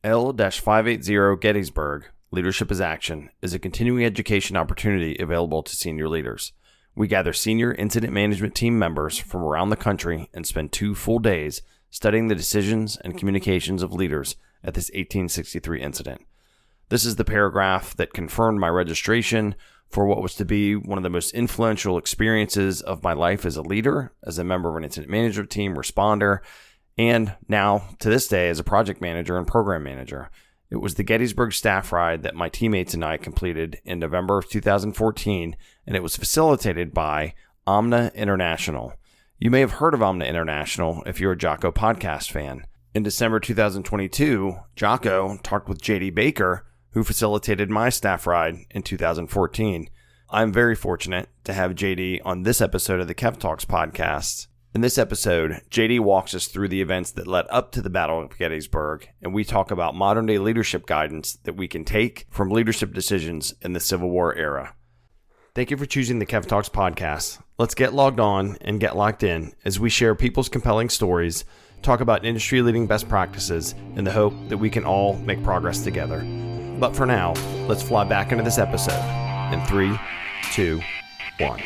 L-580 Gettysburg, Leadership is Action, is a continuing education opportunity available to senior leaders. We gather senior incident management team members from around the country and spend 2 full days studying the decisions and communications of leaders at this 1863 incident. This is the paragraph that confirmed my registration for what was to be one of the most influential experiences of my life as a leader, as a member of an incident management team, responder, and now, to this day, as a project manager and program manager. It was the Gettysburg staff ride that my teammates and I completed in November of 2014, and it was facilitated by Omna International. You may have heard of Omna International if you're a Jocko podcast fan. In December 2022, Jocko talked with JD Baker, who facilitated my staff ride in 2014. I'm very fortunate to have JD on this episode of the Kev Talks podcast. In this episode, JD walks us through the events that led up to the Battle of Gettysburg, and we talk about modern-day leadership guidance that we can take from leadership decisions in the Civil War era. Thank you for choosing the Kev Talks podcast. Let's get logged on and get locked in as we share people's compelling stories, talk about industry-leading best practices, in the hope that we can all make progress together. But for now, let's fly back into this episode in 3, 2, 1.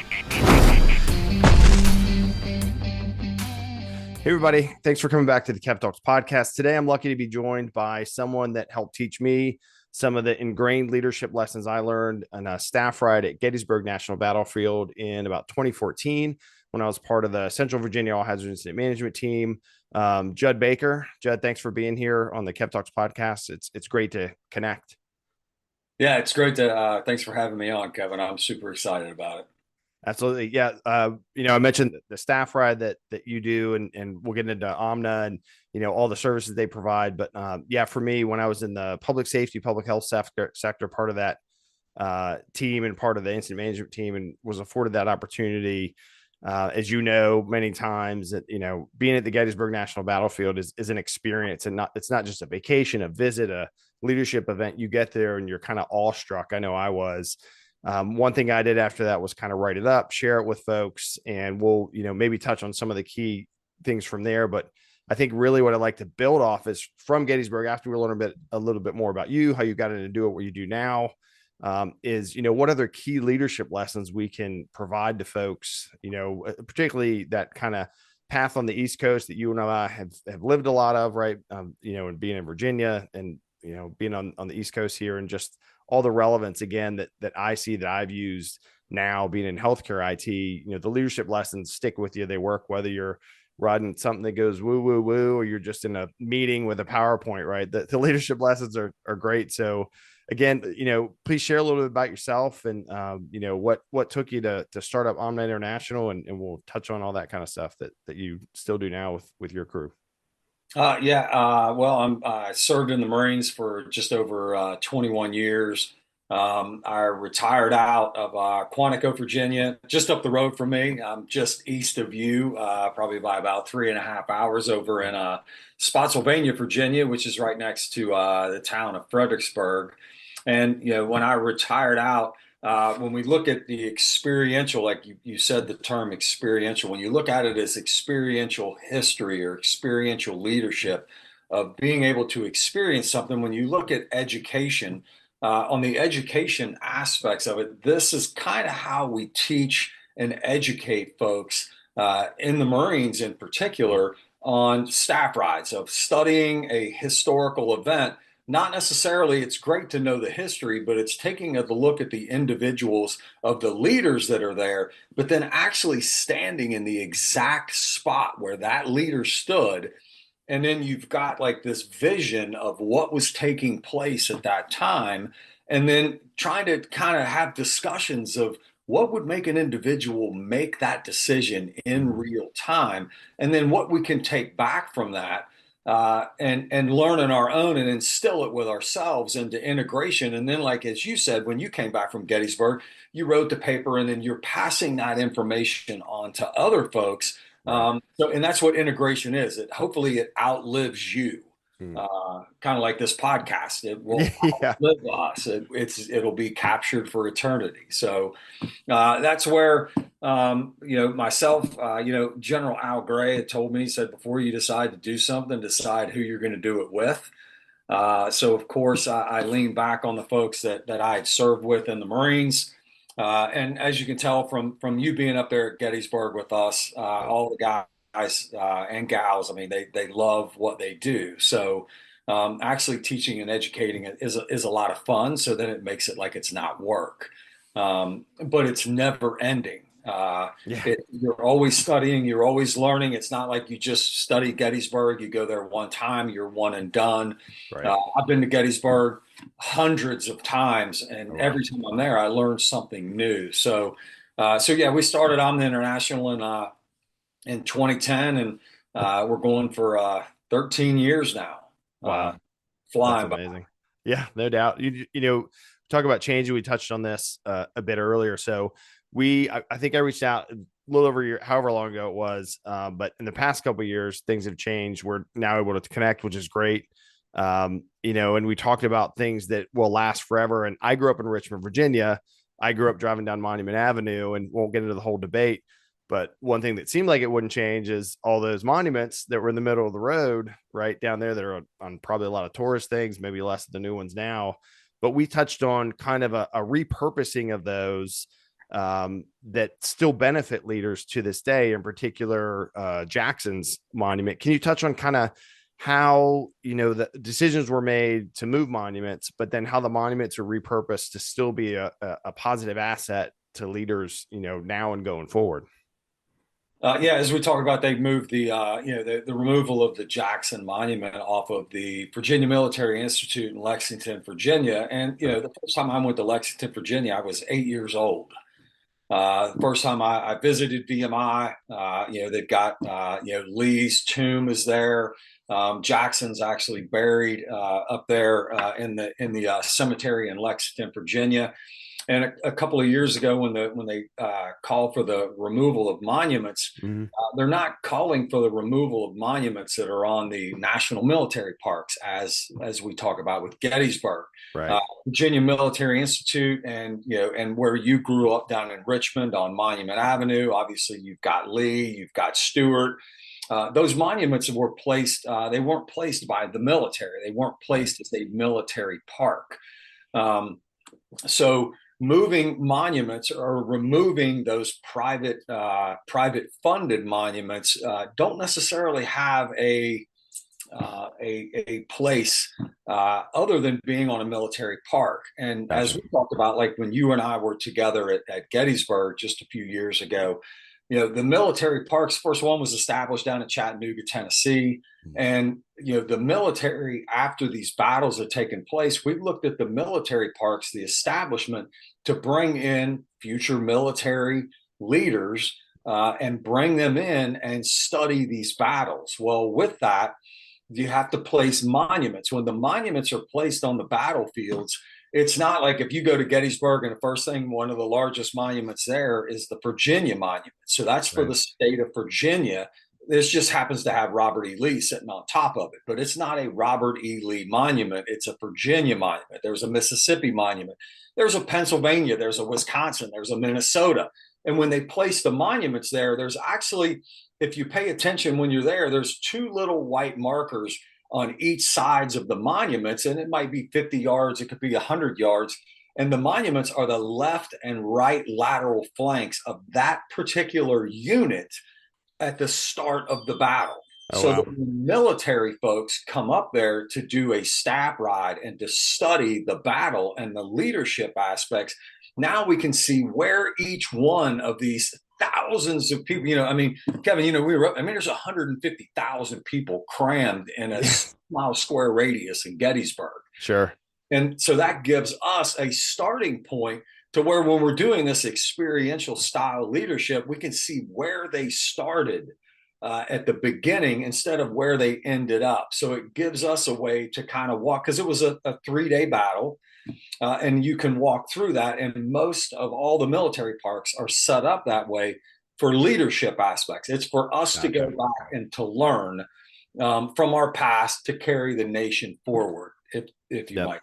Hey everybody, thanks for coming back to the Kev Talks podcast. Today I'm lucky to be joined by someone that helped teach me some of the ingrained leadership lessons I learned on a staff ride at Gettysburg National Battlefield in about 2014 when I was part of the Central Virginia All Hazards Incident Management team. Judd Baker. Judd, thanks for being here on the Kev Talks podcast. It's great to connect. Yeah, it's great to, thanks for having me on, Kevin. I'm super excited about it. Absolutely. Yeah. I mentioned the staff ride that you do, and we'll get into Omna and, all the services they provide. But for me, when I was in the public safety, public health sector, part of that team and part of the incident management team, and was afforded that opportunity, as you know, many times that, being at the Gettysburg National Battlefield is an experience, and it's not just a vacation, a visit, a leadership event. You get there and you're kind of awestruck. I know I was. One thing I did after that was kind of write it up, share it with folks, and we'll, maybe touch on some of the key things from there. But I think really what I'd like to build off is from Gettysburg, after we learn a little bit more about you, how you got into do it, what you do now, is, what other key leadership lessons we can provide to folks, particularly that kind of path on the East Coast that you and I have lived a lot of, right? And being in Virginia and, being on the East Coast here, and just all the relevance again that I see that I've used now being in healthcare IT. The leadership lessons stick with you. They work whether you're riding something that goes woo woo woo or you're just in a meeting with a PowerPoint, right? The leadership lessons are great. So again, please share a little bit about yourself and what took you to start up Omna International, and we'll touch on all that kind of stuff that you still do now with your crew. I served in the Marines for just over 21 years. I retired out of Quantico, Virginia, just up the road from me. I'm just east of you, probably by about 3.5 hours over in Spotsylvania, Virginia, which is right next to the town of Fredericksburg. And, when I retired out, when we look at the experiential, like you said, the term experiential, when you look at it as experiential history or experiential leadership of being able to experience something, when you look at education, on the education aspects of it, this is kind of how we teach and educate folks in the Marines in particular on staff rides of studying a historical event. Not necessarily, it's great to know the history, but it's taking a look at the individuals of the leaders that are there, but then actually standing in the exact spot where that leader stood. And then you've got like this vision of what was taking place at that time, and then trying to kind of have discussions of what would make an individual make that decision in real time, and then what we can take back from that and learn on our own and instill it with ourselves into integration. And then, like, as you said, when you came back from Gettysburg, you wrote the paper and then you're passing that information on to other folks. And that's what integration is. Hopefully it outlives you. Kind of like this podcast, it will outlive us. It'll be captured for eternity. So that's where myself, General Al Gray had told me, he said, before you decide to do something, decide who you're going to do it with. So of course, I leaned back on the folks that I had served with in the Marines. And as you can tell from you being up there at Gettysburg with us, all the guys and gals, I mean, they love what they do. So actually teaching and educating is a lot of fun. So then it makes it like it's not work, but it's never ending. Yeah. You're always studying, you're always learning. It's not like you just study Gettysburg, you go there one time, you're one and done. Right. I've been to Gettysburg hundreds of times, and Oh, wow. every time I'm there, I learn something new. So yeah, we started on the international in 2010, and we're going for 13 years now. Uh, Wow. That's Flying by. amazing. Yeah, no doubt. Talk about changing. We touched on this a bit earlier. So I think I reached out a little over a year, however long ago it was. But in the past couple of years, things have changed. We're now able to connect, which is great. And we talked about things that will last forever. And I grew up in Richmond, Virginia. I grew up driving down Monument Avenue, and won't get into the whole debate. But one thing that seemed like it wouldn't change is all those monuments that were in the middle of the road, right down there, that are on probably a lot of tourist things, maybe less of the new ones now. But we touched on kind of a repurposing of those that still benefit leaders to this day, in particular, Jackson's monument. Can you touch on kind of how, the decisions were made to move monuments, but then how the monuments are repurposed to still be a positive asset to leaders, now and going forward? Yeah, as we talk about, they moved the removal of the Jackson Monument off of the Virginia Military Institute in Lexington, Virginia. And Right. the first time I went to Lexington, Virginia, I was 8 years old. The first time I visited VMI, they've got Lee's tomb is there. Jackson's actually buried up there in the cemetery in Lexington, Virginia. And a couple of years ago, when they called for the removal of monuments, Mm-hmm. they're not calling for the removal of monuments that are on the national military parks, as we talk about with Gettysburg, Right. Virginia Military Institute, and where you grew up down in Richmond on Monument Avenue. Obviously, you've got Lee, you've got Stewart. Those monuments were placed. They weren't placed by the military. They weren't Right. placed as a military park. So moving monuments or removing those private funded monuments don't necessarily have a place other than being on a military park. And as Gotcha. we talked about, like when you and I were together at Gettysburg just a few years ago, the military parks, first one was established down in Chattanooga, Tennessee. And, the military, after these battles had taken place, we've looked at the military parks, the establishment, to bring in future military leaders and bring them in and study these battles. Well, with that, you have to place monuments. When the monuments are placed on the battlefields, it's not like if you go to Gettysburg and the first thing, one of the largest monuments there is the Virginia Monument. So that's for Right. the state of Virginia. This just happens to have Robert E. Lee sitting on top of it, but it's not a Robert E. Lee monument. It's a Virginia monument. There's a Mississippi monument. There's a Pennsylvania. There's a Wisconsin. There's a Minnesota. And when they place the monuments there, there's actually, if you pay attention when you're there, there's two little white markers on each sides of the monuments, and it might be 50 yards, it could be 100 yards. And the monuments are the left and right lateral flanks of that particular unit at the start of the battle. Oh, So the wow. military folks come up there to do a staff ride and to study the battle and the leadership aspects. Now we can see where each one of these thousands of people, I mean, Kevin, there's 150,000 people crammed in a mile square radius in Gettysburg. Sure. And so that gives us a starting point to where when we're doing this experiential style leadership, we can see where they started at the beginning instead of where they ended up. So it gives us a way to kind of walk, because it was a 3-day battle, and you can walk through that. And most of all the military parks are set up that way for leadership aspects. It's for us to go Gotcha. back and to learn from our past to carry the nation forward, if you Yep. might.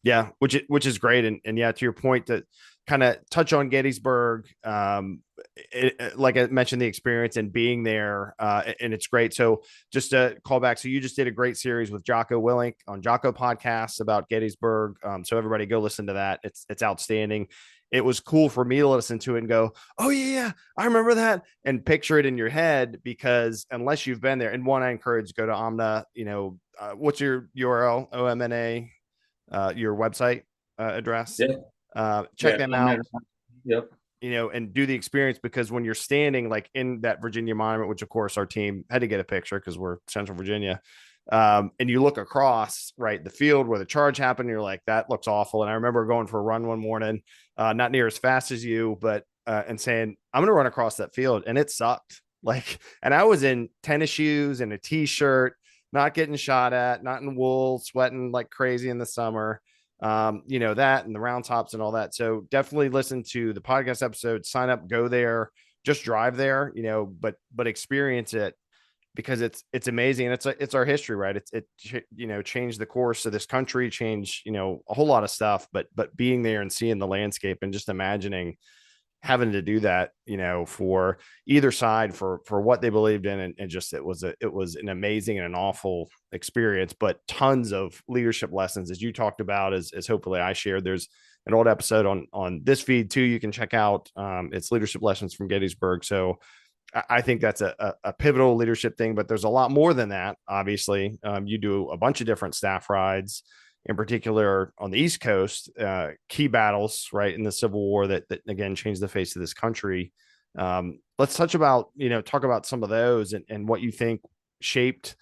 Yeah, which is great, and yeah, to your point, that kind of touch on Gettysburg. Like I mentioned, the experience and being there, and it's great. So just to call back, so you just did a great series with Jocko Willink on Jocko Podcasts about Gettysburg. So everybody go listen to that. It's outstanding. It was cool for me to listen to it and go, oh yeah, I remember that, and picture it in your head, because unless you've been there, and one, I encourage, go to Omna. What's your URL? OMNA, your website address. Yeah. Check Yeah. them out, Yep. and do the experience, because when you're standing like in that Virginia monument, which of course our team had to get a picture because we're Central Virginia, and you look across, right, the field where the charge happened, you're like, that looks awful. And I remember going for a run one morning, not near as fast as you, but and saying, I'm going to run across that field, and it sucked. Like, and I was in tennis shoes and a t-shirt, not getting shot at, not in wool, sweating like crazy in the summer. That and the round tops and all that. So definitely listen to the podcast episode, sign up, go there, just drive there, but experience it, because it's amazing. And it's our history, right? It changed the course of this country, changed, a whole lot of stuff, but being there and seeing the landscape and just imagining having to do that, for either side, for what they believed in. And just, it was an amazing and an awful experience, but tons of leadership lessons, as you talked about, as hopefully I shared. There's an old episode on this feed too, you can check out. It's leadership lessons from Gettysburg. So I think that's a pivotal leadership thing, but there's a lot more than that. Obviously, you do a bunch of different staff rides, in particular on the East Coast, key battles, right, in the Civil War that again changed the face of this country. Let's talk about some of those, and what you think shaped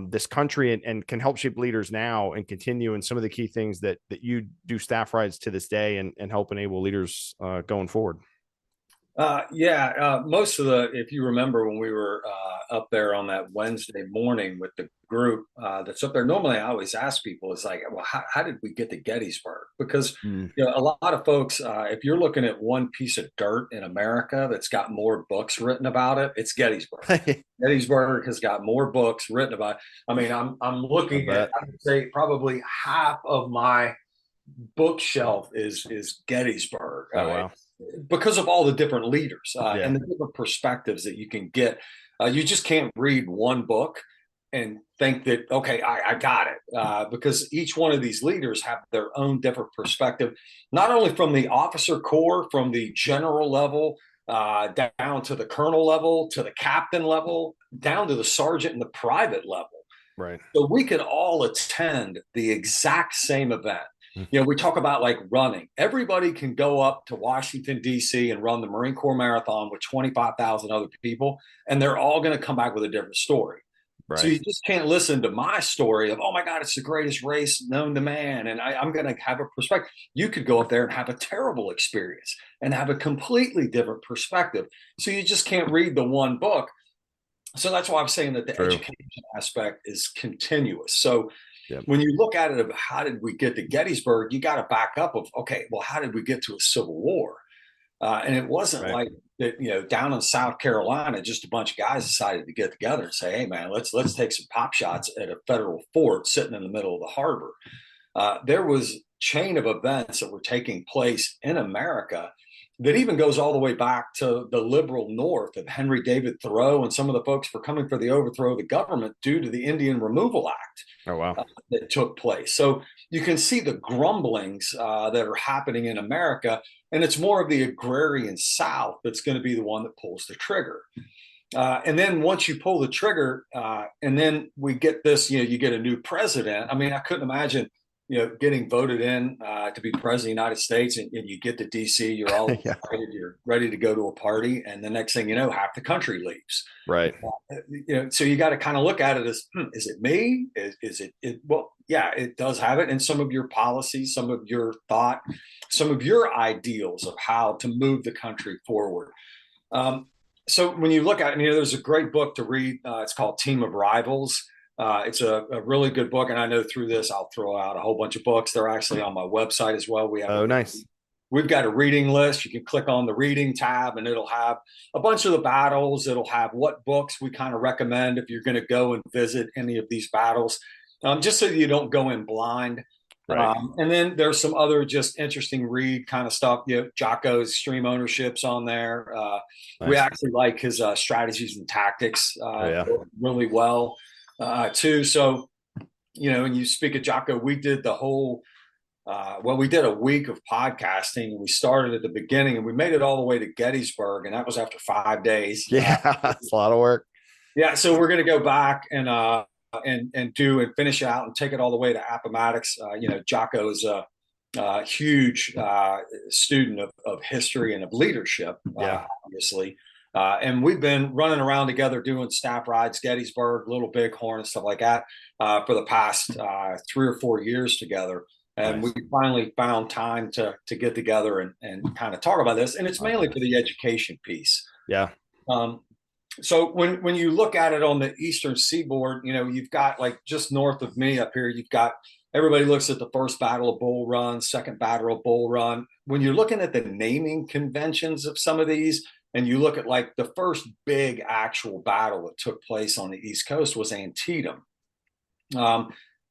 this country, and can help shape leaders now and continue, and some of the key things that you do staff rides to this day, and help enable leaders going forward. Most of if you remember when we were up there on that Wednesday morning with the group that's up there, normally I always ask people, is like, well, how did we get to Gettysburg? Because a lot of folks, if you're looking at one piece of dirt in America that's got more books written about it, it's Gettysburg. Gettysburg has got more books written about it. I mean, I'm looking at, I would say probably half of my bookshelf is Gettysburg. Oh, wow. Because of all the different leaders and the different perspectives that you can get. You just can't read one book and think that, okay, I got it. Because each one of these leaders have their own different perspective, not only from the officer corps, from the general level, down to the colonel level, to the captain level, down to the sergeant and the private level. Right. So we can all attend the exact same event. We talk about like running. Everybody can go up to Washington, D.C. and run the Marine Corps Marathon with 25,000 other people, and they're all going to come back with a different story. Right. So you just can't listen to my story of, oh my God, it's the greatest race known to man, and I'm going to have a perspective. You could go up there and have a terrible experience and have a completely different perspective. So you just can't read the one book. So that's why I'm saying that the education aspect is continuous. So when you look at it of how did we get to Gettysburg, you got to back up of, okay, well, how did we get to a Civil War? And it wasn't like that, down in South Carolina, just a bunch of guys decided to get together and say, hey, man, let's take some pop shots at a federal fort sitting in the middle of the harbor. There was a chain of events that were taking place in America that even goes all the way back to the liberal North of Henry David Thoreau and some of the folks for coming for the overthrow of the government due to the Indian Removal Act. Oh, wow. That took place. So you can see the grumblings that are happening in America, and it's more of the agrarian South that's going to be the one that pulls the trigger. And then once you pull the trigger, and then we get this, you get a new president. I mean, I couldn't imagine, getting voted in to be president of the United States, and you get to DC, you're all excited, you're ready to go to a party, and the next thing you know, half the country leaves. Right. So you got to kind of look at it as, is it me? Is it? Well, yeah, it does have it in some of your policies, some of your thought, some of your ideals of how to move the country forward. So when you look at it, there's a great book to read. It's called Team of Rivals. It's a really good book. And I know through this, I'll throw out a whole bunch of books. They're actually on my website as well. Nice. We've got a reading list. You can click on the reading tab and it'll have a bunch of the battles. It'll have what books we kind of recommend if you're going to go and visit any of these battles, just so you don't go in blind. Right. And then there's some other just interesting read kind of stuff. Jocko's Stream Ownership's on there. We Nice. actually like his strategies and tactics Oh, yeah. really well too. So, when you speak of Jocko, we did the whole we did a week of podcasting, and we started at the beginning, and we made it all the way to Gettysburg, and that was after 5 days. Yeah, it's a lot of work. Yeah, so we're going to go back and do and finish out and take it all the way to Appomattox. Jocko is a huge student of history and of leadership, obviously. And we've been running around together doing staff rides, Gettysburg, Little Bighorn, and stuff like that for the past 3 or 4 years together. And Nice. we finally found time to get together and kind of talk about this. And it's mainly for the education piece. Yeah. So when you look at it on the Eastern Seaboard, you've got like just north of me up here, you've got everybody looks at the first Battle of Bull Run, second Battle of Bull Run. When you're looking at the naming conventions of some of these, and you look at like the first big actual battle that took place on the East Coast was Antietam.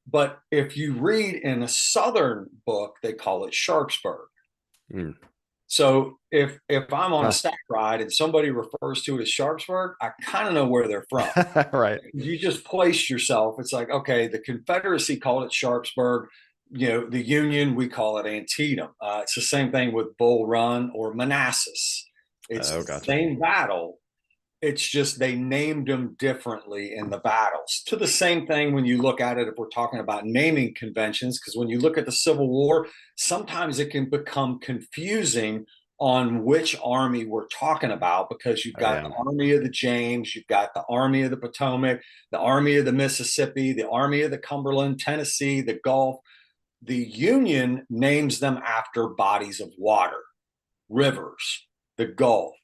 But if you read in a Southern book, they call it Sharpsburg. Mm. So if I'm on a staff ride and somebody refers to it as Sharpsburg, I kind of know where they're from. Right. You just placed yourself. It's like, okay, the Confederacy called it Sharpsburg. The Union, we call it Antietam. It's the same thing with Bull Run or Manassas. It's the same battle. It's just they named them differently in the battles. To the same thing when you look at it, if we're talking about naming conventions, because when you look at the Civil War, sometimes it can become confusing on which army we're talking about, because you've got the Army of the James, you've got the Army of the Potomac, the Army of the Mississippi, the Army of the Cumberland, Tennessee, the Gulf. The Union names them after bodies of water, rivers, the Gulf.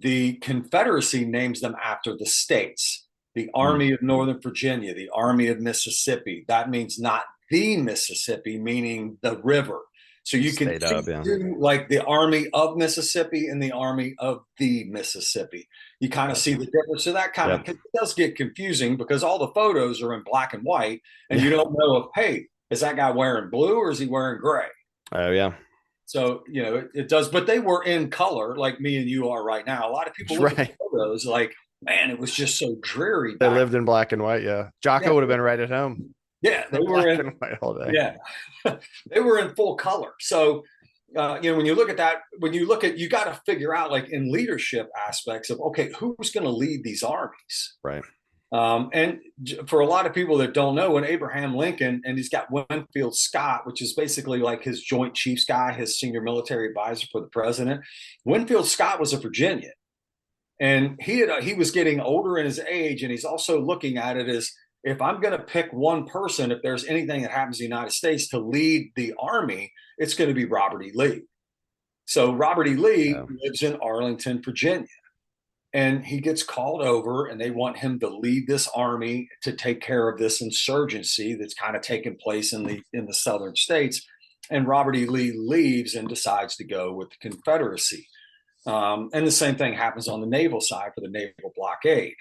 The Confederacy names them after the states, the Army of Northern Virginia, the Army of Mississippi. That means not the Mississippi, meaning the river. So you can do like the Army of Mississippi and the Army of the Mississippi. You kind of see the difference. So that kind of it does get confusing because all the photos are in black and white, and you don't know if, hey, is that guy wearing blue or is he wearing gray? Oh, yeah. So, it does, but they were in color like me and you are right now. A lot of people look at photos like, man, it was just so dreary. They lived in black and white. Yeah. Jocko would have been right at home. Yeah. They were in white all day. Yeah. They were in full color. So, when you look at that, you got to figure out like in leadership aspects of, okay, who's going to lead these armies? Right. And for a lot of people that don't know, when Abraham Lincoln, and he's got Winfield Scott, which is basically like his Joint Chiefs guy, his senior military advisor for the president. Winfield Scott was a Virginian, and he was getting older in his age, and he's also looking at it as, if I'm going to pick one person, if there's anything that happens in the United States to lead the army, it's going to be Robert E. Lee. So Robert E. Lee lives in Arlington, Virginia. And he gets called over, and they want him to lead this army to take care of this insurgency that's kind of taking place in the southern states. And Robert E. Lee leaves and decides to go with the Confederacy. And the same thing happens on the naval side for the naval blockade.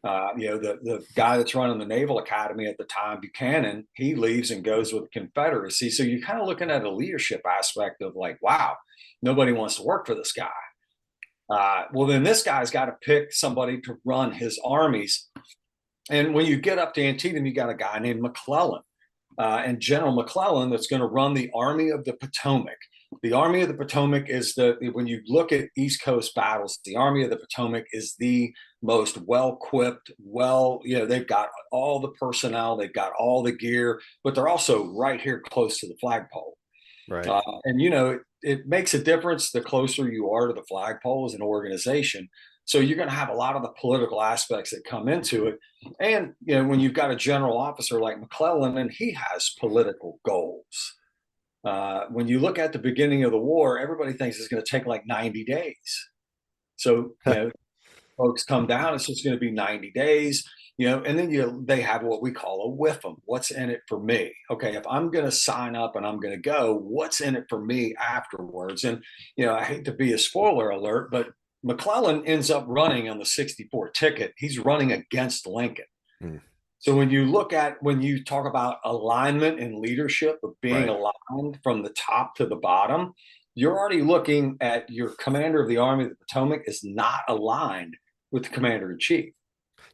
The guy that's running the Naval Academy at the time, Buchanan, he leaves and goes with the Confederacy. So you're kind of looking at a leadership aspect of like, wow, nobody wants to work for this guy. Well, then this guy's got to pick somebody to run his armies. And when you get up to Antietam, you got a guy named McClellan, and General McClellan that's going to run the Army of the Potomac. The Army of the Potomac is when you look at East Coast battles, the Army of the Potomac is the most well-equipped, they've got all the personnel, they've got all the gear, but they're also right here close to the flagpole. Right. And, it makes a difference the closer you are to the flagpole as an organization. So you're going to have a lot of the political aspects that come into it. And, when you've got a general officer like McClellan, and he has political goals. When you look at the beginning of the war, everybody thinks it's going to take like 90 days. So, folks come down, it's just going to be 90 days. And then they have what we call a WIFM. What's in it for me? Okay, if I'm going to sign up and I'm going to go, what's in it for me afterwards? And, I hate to be a spoiler alert, but McClellan ends up running on the 64 ticket. He's running against Lincoln. So when you talk about alignment and leadership of being Right. aligned from the top to the bottom, you're already looking at your commander of the Army of the Potomac is not aligned with the commander in chief.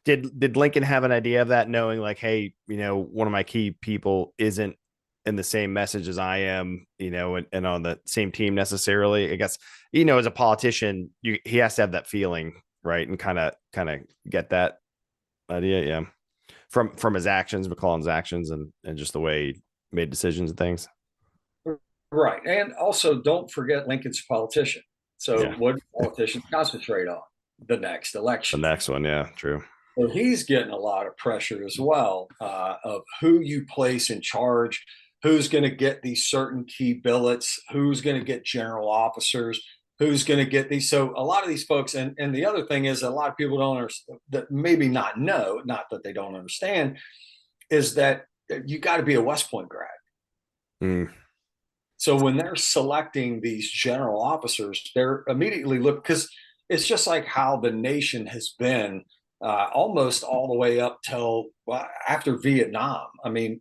Did Lincoln have an idea of that, knowing like, hey, one of my key people isn't in the same message as I am, and on the same team necessarily? I guess, as a politician, he has to have that feeling, right? And kind of get that idea, yeah. From his actions, McClellan's actions, and just the way he made decisions and things. Right. And also don't forget Lincoln's a politician. So Yeah. what do politicians concentrate on? The next The election. next one, yeah, true. So he's getting a lot of pressure as well of who you place in charge, who's going to get these certain key billets, who's going to get general officers, who's going to get these. So a lot of these folks, and the other thing is a lot of people don't understand, that maybe not know, not that they don't understand, is that you got to be a West Point grad. Mm. So when they're selecting these general officers, they're immediately look, because it's just like how the nation has been almost all the way up till after Vietnam. I mean,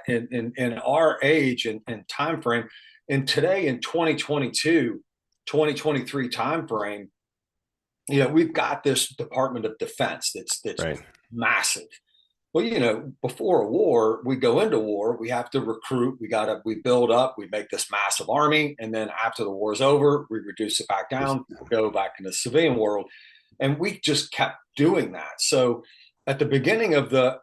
in our age and time frame, and today in 2022, 2023 time frame, we've got this Department of Defense that's Right. massive. Well, before a war, we go into war, we have to recruit, we build up, we make this massive army. And then after the war's over, we reduce it back down, go back into the civilian world. And we just kept doing that. So at the beginning of the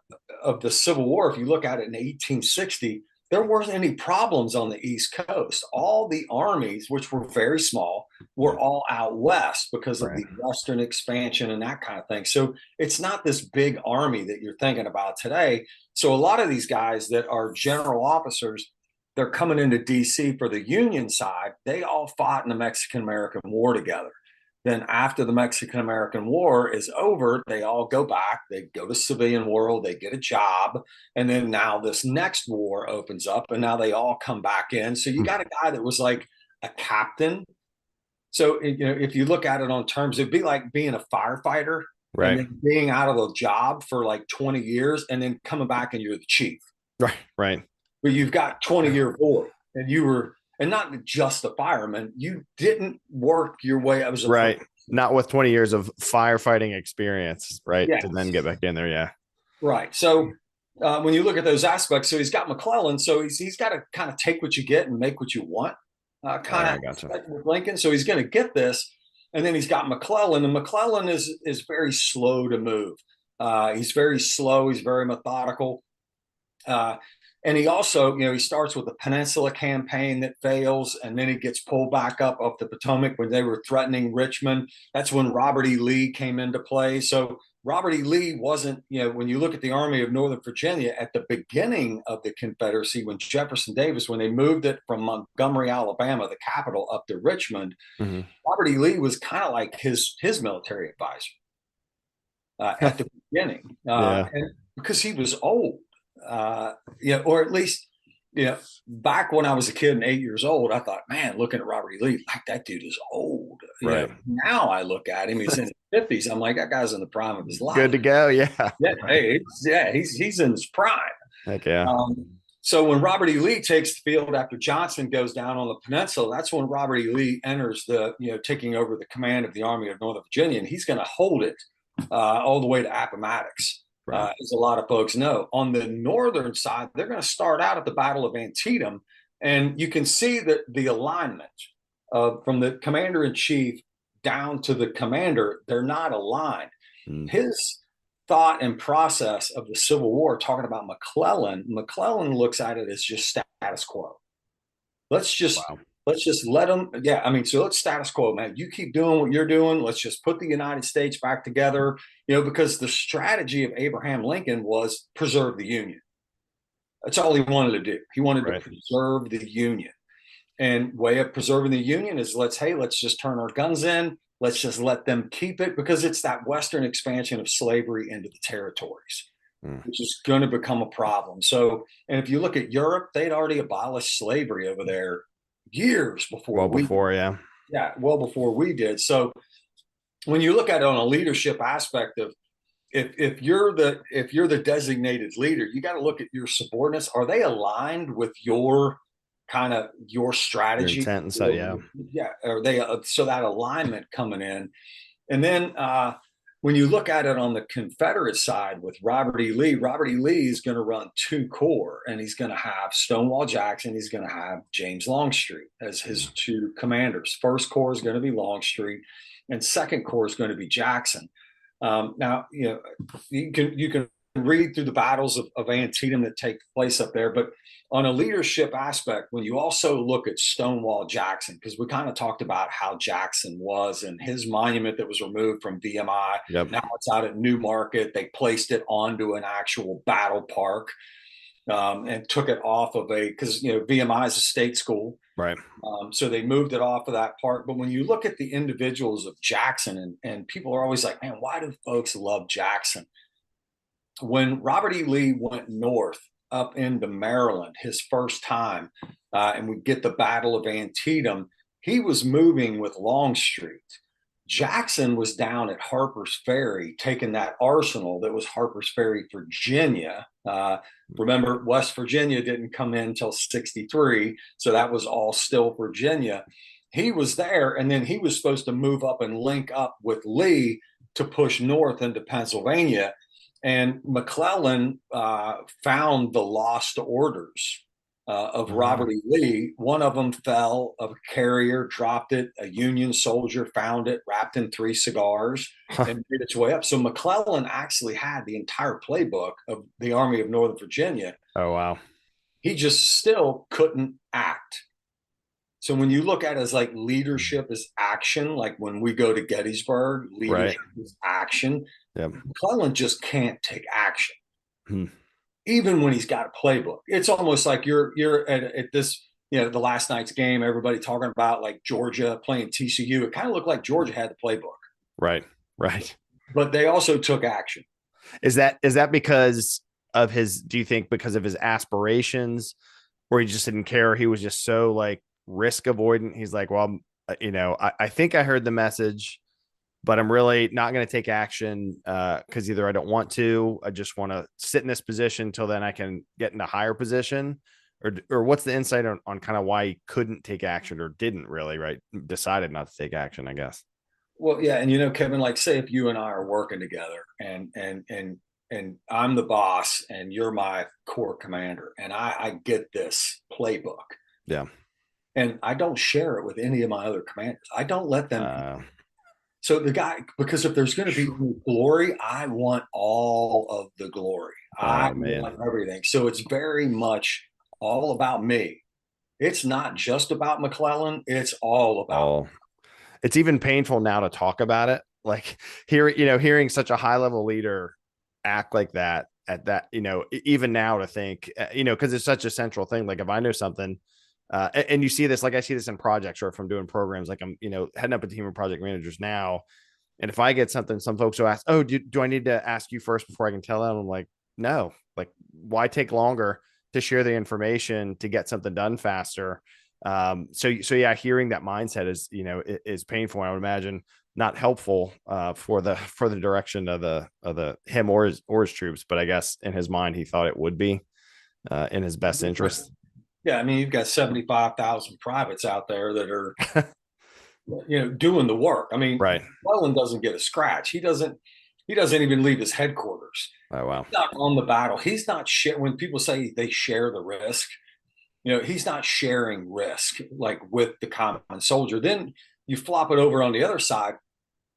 Civil War, if you look at it in 1860, there weren't any problems on the East Coast. All the armies, which were very small, were all out west because of the Western expansion and that kind of thing. So it's not this big army that you're thinking about today. So a lot of these guys that are general officers, they're coming into DC for the Union side. They all fought in the Mexican-American War together. Then after the Mexican-American War is over, they all go back, they go to civilian world, they get a job. And then now this next war opens up and now they all come back in. So you got a guy that was like a captain. So, if you look at it on terms, it'd be like being a firefighter and then being out of a job for like 20 years and then coming back and you're the chief. Right. But you've got 20-year void and you were, and not just a fireman, you didn't work your way up as a right. Not with 20 years of firefighting experience, right? Yes. To then get back in there, yeah. Right. So when you look at those aspects, so he's got McClellan, so he's got to kind of take what you get and make what you want, Gotcha. with Lincoln. So he's going to get this, and then he's got McClellan, and McClellan is very slow to move. He's very slow. He's very methodical. And he also, he starts with the Peninsula Campaign that fails, and then he gets pulled back up the Potomac when they were threatening Richmond. That's when Robert E. Lee came into play. So Robert E. Lee wasn't, when you look at the Army of Northern Virginia at the beginning of the Confederacy, when Jefferson Davis, when they moved it from Montgomery, Alabama, the capital, up to Richmond, Robert E. Lee was kind of like his military advisor at the beginning, and because he was old. Or at least, back when I was a kid and 8 years old, I thought, man, looking at Robert E. Lee, like that dude is old. Right. Now I look at him, he's in his 50s. I'm like, that guy's in the prime of his life. Good to go. Yeah. Yeah. Hey, he's in his prime. Heck yeah. So when Robert E. Lee takes the field after Johnson goes down on the peninsula, that's when Robert E. Lee enters taking over the command of the Army of Northern Virginia, and he's going to hold it all the way to Appomattox. As a lot of folks know. On the northern side, they're going to start out at the Battle of Antietam, and you can see that the alignment from the commander-in-chief down to the commander, they're not aligned. His thought and process of the Civil War, talking about McClellan looks at it as just status quo. Let's just let them. Yeah, I mean, so let's status quo, man. You keep doing what you're doing. Let's just put the United States back together, because the strategy of Abraham Lincoln was preserve the Union. That's all he wanted to do. He wanted to preserve the Union. And way of preserving the Union is let's just turn our guns in. Let's just let them keep it, because it's that Western expansion of slavery into the territories, which is going to become a problem. So, and if you look at Europe, they'd already abolished slavery over there years before. Well before we did. So when you look at it on a leadership aspect of if you're the designated leader, you got to look at your subordinates. Are they aligned with your Your strategy? intent and stuff. Yeah. Yeah, are they so that alignment coming in? And then when you look at it on the Confederate side with Robert E. Lee is going to run two corps, and he's going to have Stonewall Jackson. He's going to have James Longstreet as his two commanders. First Corps is going to be Longstreet, and Second Corps is going to be Jackson. Now, you can read through the battles of Antietam that take place up there, but on a leadership aspect, when you also look at Stonewall Jackson, because we kind of talked about how Jackson was and his monument that was removed from VMI. Yep. Now it's out at Newmarket. They placed it onto an actual battle park and took it off of because VMI is a state school. Right. So they moved it off of that park. But when you look at the individuals of Jackson, and people are always like, man, why do folks love Jackson? When Robert E. Lee went north up into Maryland his first time, and we get the Battle of Antietam, he was moving with Longstreet. Jackson was down at Harper's Ferry taking that arsenal that was Harper's Ferry, Virginia. Remember, West Virginia didn't come in until 63, so that was all still Virginia. He was there, and then he was supposed to move up and link up with Lee to push north into Pennsylvania. And McClellan found the lost orders of Robert E. Lee. One of them fell, a carrier dropped it. A Union soldier found it wrapped in 3 cigars and made its way up. So McClellan actually had the entire playbook of the Army of Northern Virginia. Oh, wow. He just still couldn't act. So when you look at it as like leadership is action, like when we go to Gettysburg, leadership is action. Yep. McClellan just can't take action, even when he's got a playbook. It's almost like you're at this, the last night's game. Everybody talking about like Georgia playing TCU. It kind of looked like Georgia had the playbook, right? But they also took action. Is that because of his? Do you think because of his aspirations, or he just didn't care? He was just so like risk avoidant. He's like, well, I think I heard the message, but I'm really not going to take action because either I don't want to, I just want to sit in this position until then I can get in a higher position, or what's the insight on kind of why he couldn't take action or didn't really, right? Decided not to take action, I guess. Well, yeah. And, Kevin, like say if you and I are working together and I'm the boss and you're my corps commander and I get this playbook. Yeah. And I don't share it with any of my other commanders. I don't let them. So the guy, because if there's going to be glory, I want all of the glory. I want everything. So it's very much all about me. It's not just about McClellan. It's all about. It's even painful now to talk about it. Like hearing such a high level leader act like that at that, even now to think, because it's such a central thing. Like if I know something, and you see this, like I see this in projects or if I'm doing programs, like I'm, heading up a team of project managers now. And if I get something, some folks will ask, oh, do I need to ask you first before I can tell them? I'm like, no, like why take longer to share the information to get something done faster? So yeah, hearing that mindset is painful. I would imagine not helpful for the direction of the him or his troops. But I guess in his mind, he thought it would be in his best interest. Yeah, I mean, you've got 75,000 privates out there that are, doing the work. I mean, right. McClellan doesn't get a scratch. He doesn't even leave his headquarters. Oh, wow. He's not on the battle. He's not when people say they share the risk, he's not sharing risk like with the common soldier. Then you flop it over on the other side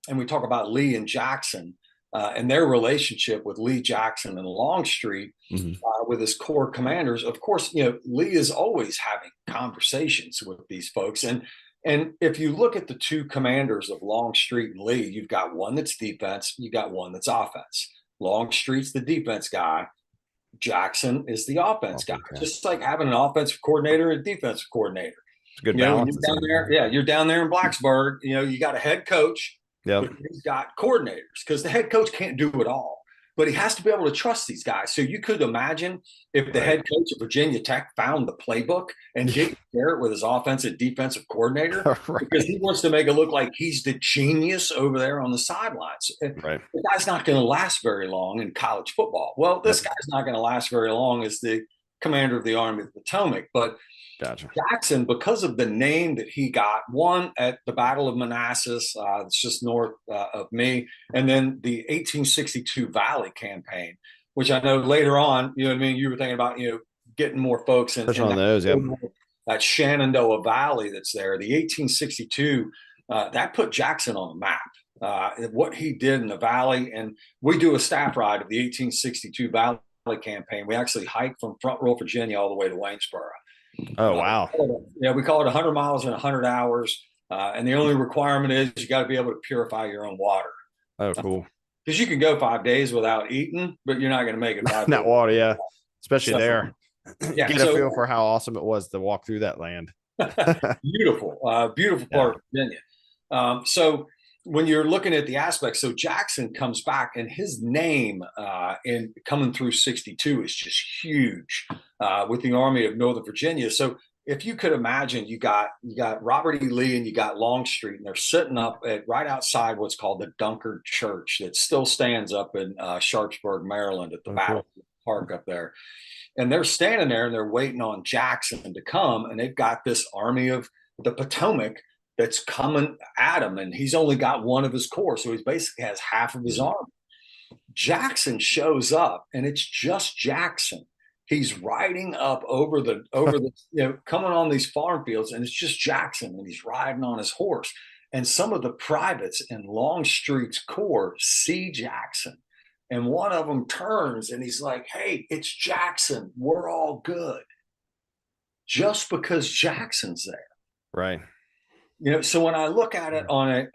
and we talk about Lee and Jackson. And their relationship with Lee, Jackson, and Longstreet with his corps commanders. Of course, Lee is always having conversations with these folks. And if you look at the two commanders of Longstreet and Lee, you've got one that's defense, you got one that's offense. Longstreet's the defense guy. Jackson is the offense guy. Just like having an offensive coordinator and a defensive coordinator. It's a good balance. You're down there, you're down there in Blacksburg. You got a head coach. Yep. He's got coordinators because the head coach can't do it all. but he has to be able to trust these guys. So you could imagine if the head coach of Virginia Tech found the playbook and didn't share it with his offensive defensive coordinator because he wants to make it look like he's the genius over there on the sidelines. Right. The guy's not going to last very long in college football. Well, this guy's not going to last very long as the commander of the Army of the Potomac. But Gotcha. Jackson, because of the name that he got, one at the Battle of Manassas, it's just north of me, and then the 1862 Valley campaign, which I know later on, you know what I mean, you were thinking about, getting more folks in those, that Shenandoah Valley that's there. The 1862, that put Jackson on the map. What he did in the Valley, and we do a staff ride of the 1862 Valley campaign. We actually hiked from Front Royal, Virginia, all the way to Waynesboro. Oh, wow. We call it 100 miles in 100 hours. And the only requirement is you got to be able to purify your own water. Oh, cool. Because you can go 5 days without eating, but you're not going to make it 5 days. Not water, yeah. Especially there. Yeah, get a feel for how awesome it was to walk through that land. Beautiful part of Virginia. So when you're looking at the aspects, so Jackson comes back, and his name in coming through 62 is just huge with the Army of Northern Virginia. So if you could imagine, you got Robert E. Lee and you got Longstreet, and they're sitting up at right outside what's called the Dunkard Church that still stands up in Sharpsburg, Maryland, at the Battle Park up there. And they're standing there and they're waiting on Jackson to come, and they've got this Army of the Potomac that's coming at him, and he's only got one of his corps, so he basically has half of his army. Jackson shows up, and it's just Jackson. He's riding up over the coming on these farm fields, and it's just Jackson, and he's riding on his horse. And some of the privates in Longstreet's corps see Jackson, and one of them turns and he's like, "Hey, it's Jackson. We're all good." Just because Jackson's there, right? So when I look at it on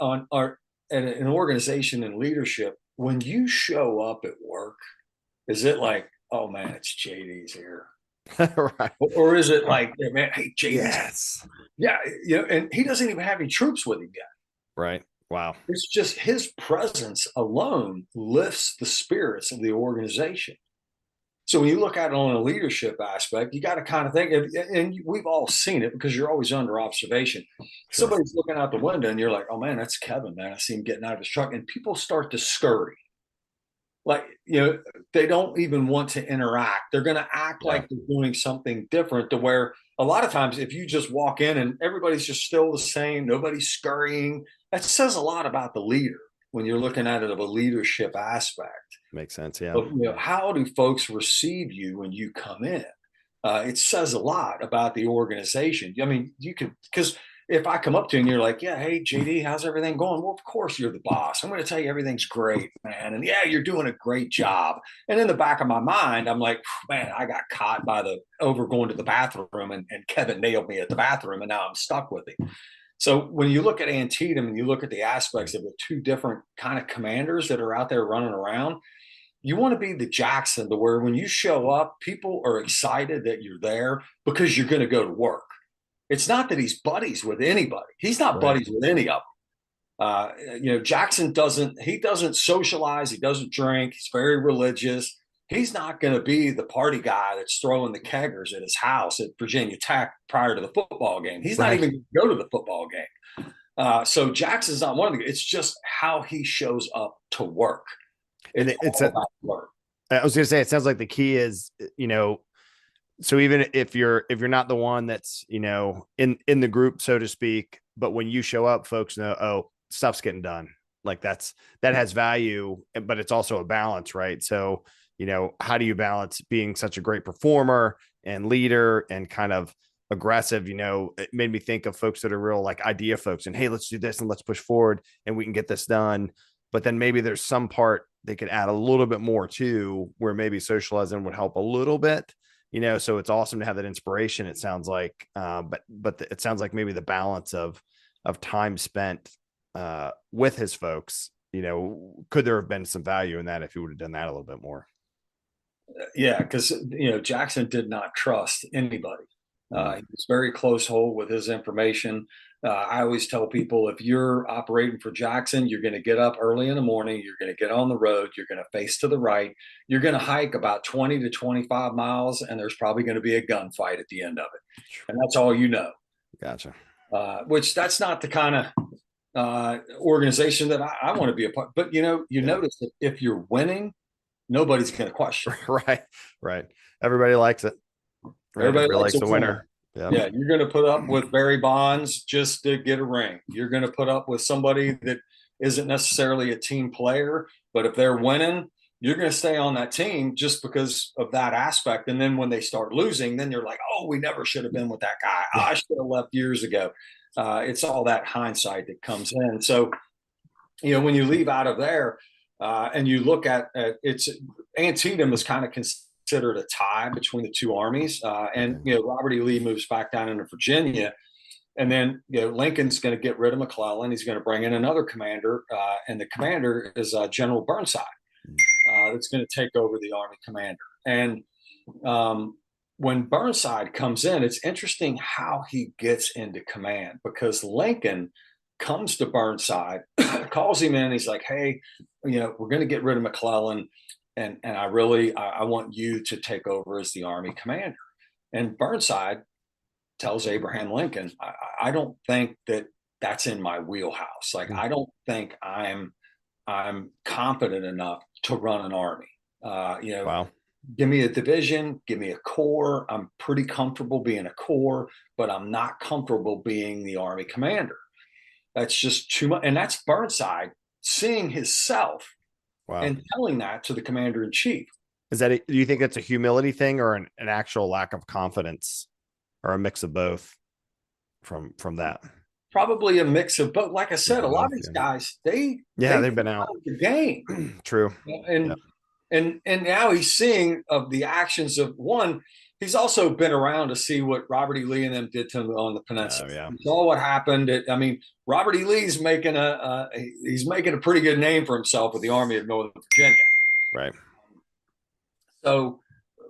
an organization and leadership, when you show up at work, is it like, oh man, it's JD's here, right? Or is it like, man, hey, JD's, yes, yeah, and he doesn't even have any troops with him yet, right? Wow, it's just his presence alone lifts the spirits of the organization. So when you look at it on a leadership aspect, you got to kind of think, and we've all seen it because you're always under observation. Sure. Somebody's looking out the window and you're like, oh man, that's Kevin, man. I see him getting out of his truck. And people start to scurry. Like, they don't even want to interact. They're going to act like they're doing something different, to where a lot of times if you just walk in and everybody's just still the same, nobody's scurrying, that says a lot about the leader when you're looking at it of a leadership aspect. Makes sense, yeah. But, how do folks receive you when you come in? It says a lot about the organization. I mean, you could, because if I come up to you and you're like, yeah, hey, JD, how's everything going? Well, of course you're the boss. I'm going to tell you everything's great, man. And yeah, you're doing a great job. And in the back of my mind, I'm like, man, I got caught by going to the bathroom, and Kevin nailed me at the bathroom, and now I'm stuck with him. So when you look at Antietam and you look at the aspects of the two different kind of commanders that are out there running around, you want to be the Jackson, to where when you show up, people are excited that you're there because you're going to go to work. It's not that he's buddies with anybody. He's not buddies with any of them. Jackson doesn't socialize. He doesn't drink. He's very religious. He's not going to be the party guy that's throwing the keggers at his house at Virginia Tech prior to the football game. He's not even going to go to the football game. So Jackson's not one of the, it's just how he shows up to work. It's about work. I was going to say, it sounds like the key is, so even if you're not the one that's, in the group, so to speak, but when you show up, folks know, oh, stuff's getting done. Like that has value, but it's also a balance, right? So, how do you balance being such a great performer and leader and kind of aggressive? It made me think of folks that are real like idea folks, and hey, let's do this and let's push forward and we can get this done. But then maybe there's some part they could add a little bit more to, where maybe socializing would help a little bit, so it's awesome to have that inspiration. It sounds like, but it sounds like maybe the balance of time spent with his folks, could there have been some value in that if he would have done that a little bit more? Yeah. Cause Jackson did not trust anybody. He was very close hold with his information. I always tell people, if you're operating for Jackson, you're going to get up early in the morning, you're going to get on the road, you're going to face to the right, you're going to hike about 20 to 25 miles, and there's probably going to be a gunfight at the end of it. And that's all you know. Gotcha. Which that's not the kind of organization that I want to be a part. But notice that if you're winning, nobody's going to question. Right. Everybody likes it. Everybody likes the winner. Yeah, you're going to put up with Barry Bonds just to get a ring. You're going to put up with somebody that isn't necessarily a team player, but if they're winning, you're going to stay on that team just because of that aspect. And then when they start losing, then you're like, oh, we never should have been with that guy. I should have left years ago. It's all that hindsight that comes in. So, when you leave out of there and you look at it's Antietam is kind of considered a tie between the two armies. And Robert E. Lee moves back down into Virginia. And then Lincoln's going to get rid of McClellan. He's going to bring in another commander. And the commander is General Burnside. That's going to take over the Army commander. And when Burnside comes in, it's interesting how he gets into command, because Lincoln comes to Burnside, calls him in. He's like, hey, we're going to get rid of McClellan. And I want you to take over as the Army commander. And Burnside tells Abraham Lincoln, I don't think that's in my wheelhouse. Like, I don't think I'm competent enough to run an army. Wow. Give me a division, give me a corps. I'm pretty comfortable being a corps, but I'm not comfortable being the Army commander. That's just too much. And that's Burnside seeing himself and telling that to the commander in chief. Do you think that's a humility thing or an actual lack of confidence, or a mix of both from that? Probably a mix of both. Like I said, a lot of these guys, they've been out of the game. True. And now he's seeing of the actions of one. He's also been around to see what Robert E. Lee and them did to him on the peninsula. He saw what happened. Robert E. Lee's making a pretty good name for himself with the Army of Northern Virginia. Right. So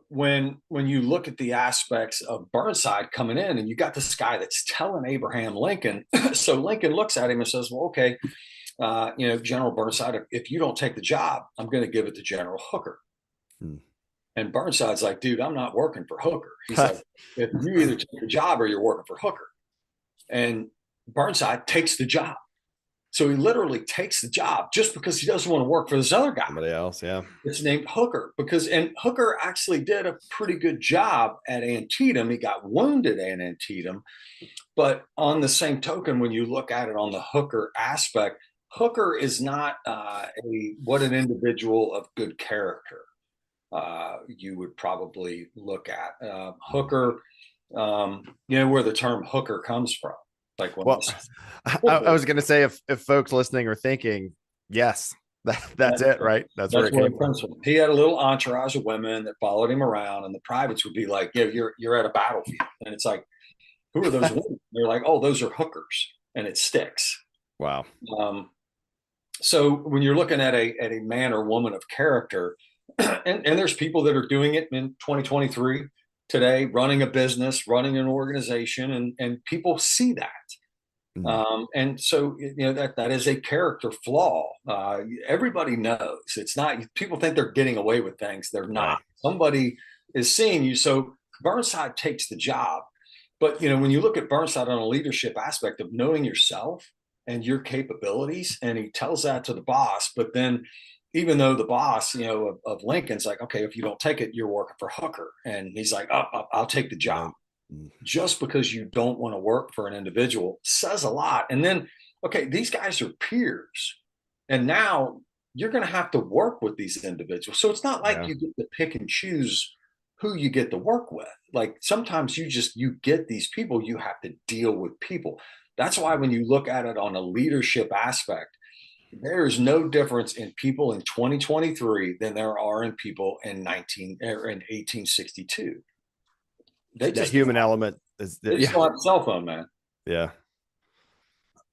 when you look at the aspects of Burnside coming in, and you got this guy that's telling Abraham Lincoln, so Lincoln looks at him and says, well, okay, General Burnside, if you don't take the job, I'm going to give it to General Hooker. And Burnside's like, dude, I'm not working for Hooker. He's like, if you either take the job or you're working for Hooker. And Burnside takes the job. So he literally takes the job just because he doesn't want to work for this other guy. Somebody else, yeah. It's named Hooker and Hooker actually did a pretty good job at Antietam. He got wounded at Antietam. But on the same token, when you look at it on the Hooker aspect, Hooker is not what an individual of good character you would probably look at. Hooker, where the term hooker comes from. Like, I was going to say, if folks listening are thinking, yes, that's it, right? That's where it came from. He had a little entourage of women that followed him around, and the privates would be like, yeah, you're at a battlefield. And it's like, who are those women? They're like, oh, those are hookers, and it sticks. Wow. So when you're looking at a man or woman of character, and there's people that are doing it in 2023 today, running a business, running an organization, and people see that. And so, that is a character flaw. Everybody knows it's not, people think they're getting away with things. They're not. Right. Somebody is seeing you. So Burnside takes the job. But, when you look at Burnside on a leadership aspect of knowing yourself and your capabilities, and he tells that to the boss, but then even though the boss, of Lincoln's like, okay, if you don't take it, you're working for Hooker. And he's like, I'll take the job. Just because you don't want to work for an individual says a lot. And then, okay, these guys are peers. And now you're going to have to work with these individuals. So it's not like you get to pick and choose who you get to work with. Like, sometimes you get these people, you have to deal with people. That's why when you look at it on a leadership aspect, there is no difference in people in 2023 than there are in people in 1862. That human element is. They just don't have a cell phone, man. Yeah.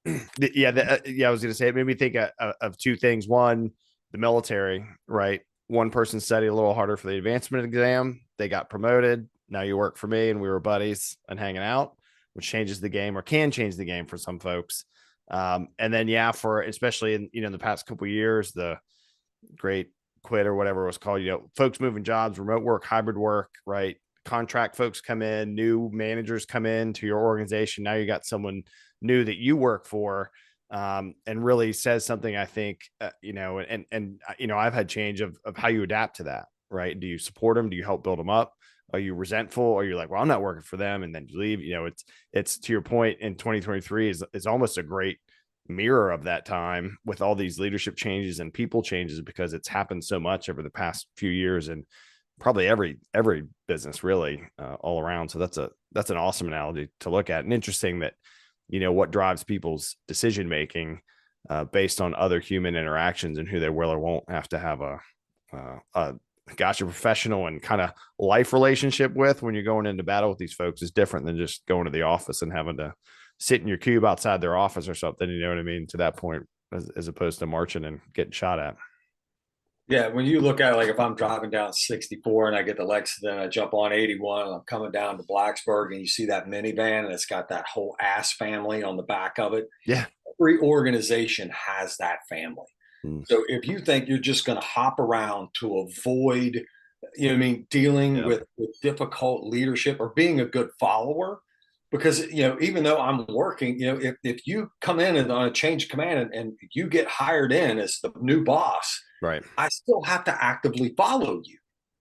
I was going to say, it made me think of two things. One, the military, right? One person studied a little harder for the advancement exam. They got promoted. Now you work for me, and we were buddies and hanging out, which changes the game, or can change the game for some folks. And then, yeah, for especially in the past couple of years, the great quit or whatever it was called, folks moving jobs, remote work, hybrid work, right? Contract folks come in, new managers come in to your organization. Now you got someone new that you work for, and really says something, I think, I've had change of how you adapt to that, right? Do you support them? Do you help build them up? Are you resentful? Or you're like, well, I'm not working for them, and then you leave? It's to your point, in 2023 is almost a great mirror of that time, with all these leadership changes and people changes, because it's happened so much over the past few years, and probably every business really, all around. So that's an awesome analogy to look at, and interesting that what drives people's decision making, based on other human interactions, and who they will or won't have to have a professional and kind of life relationship with when you're going into battle with these folks, is different than just going to the office and having to sit in your cube outside their office or something. You know what I mean? To that point, as opposed to marching and getting shot at. Yeah, when you look at it, like if I'm driving down 64 and I get the Lexington, I jump on 81, and I'm coming down to Blacksburg, and you see that minivan and it's got that whole ass family on the back of it. Yeah. Every organization has that family. Mm. So if you think you're just going to hop around to avoid, dealing with difficult leadership or being a good follower, because, even though I'm working, if you come in and on a change of command, and you get hired in as the new boss, right, I still have to actively follow you.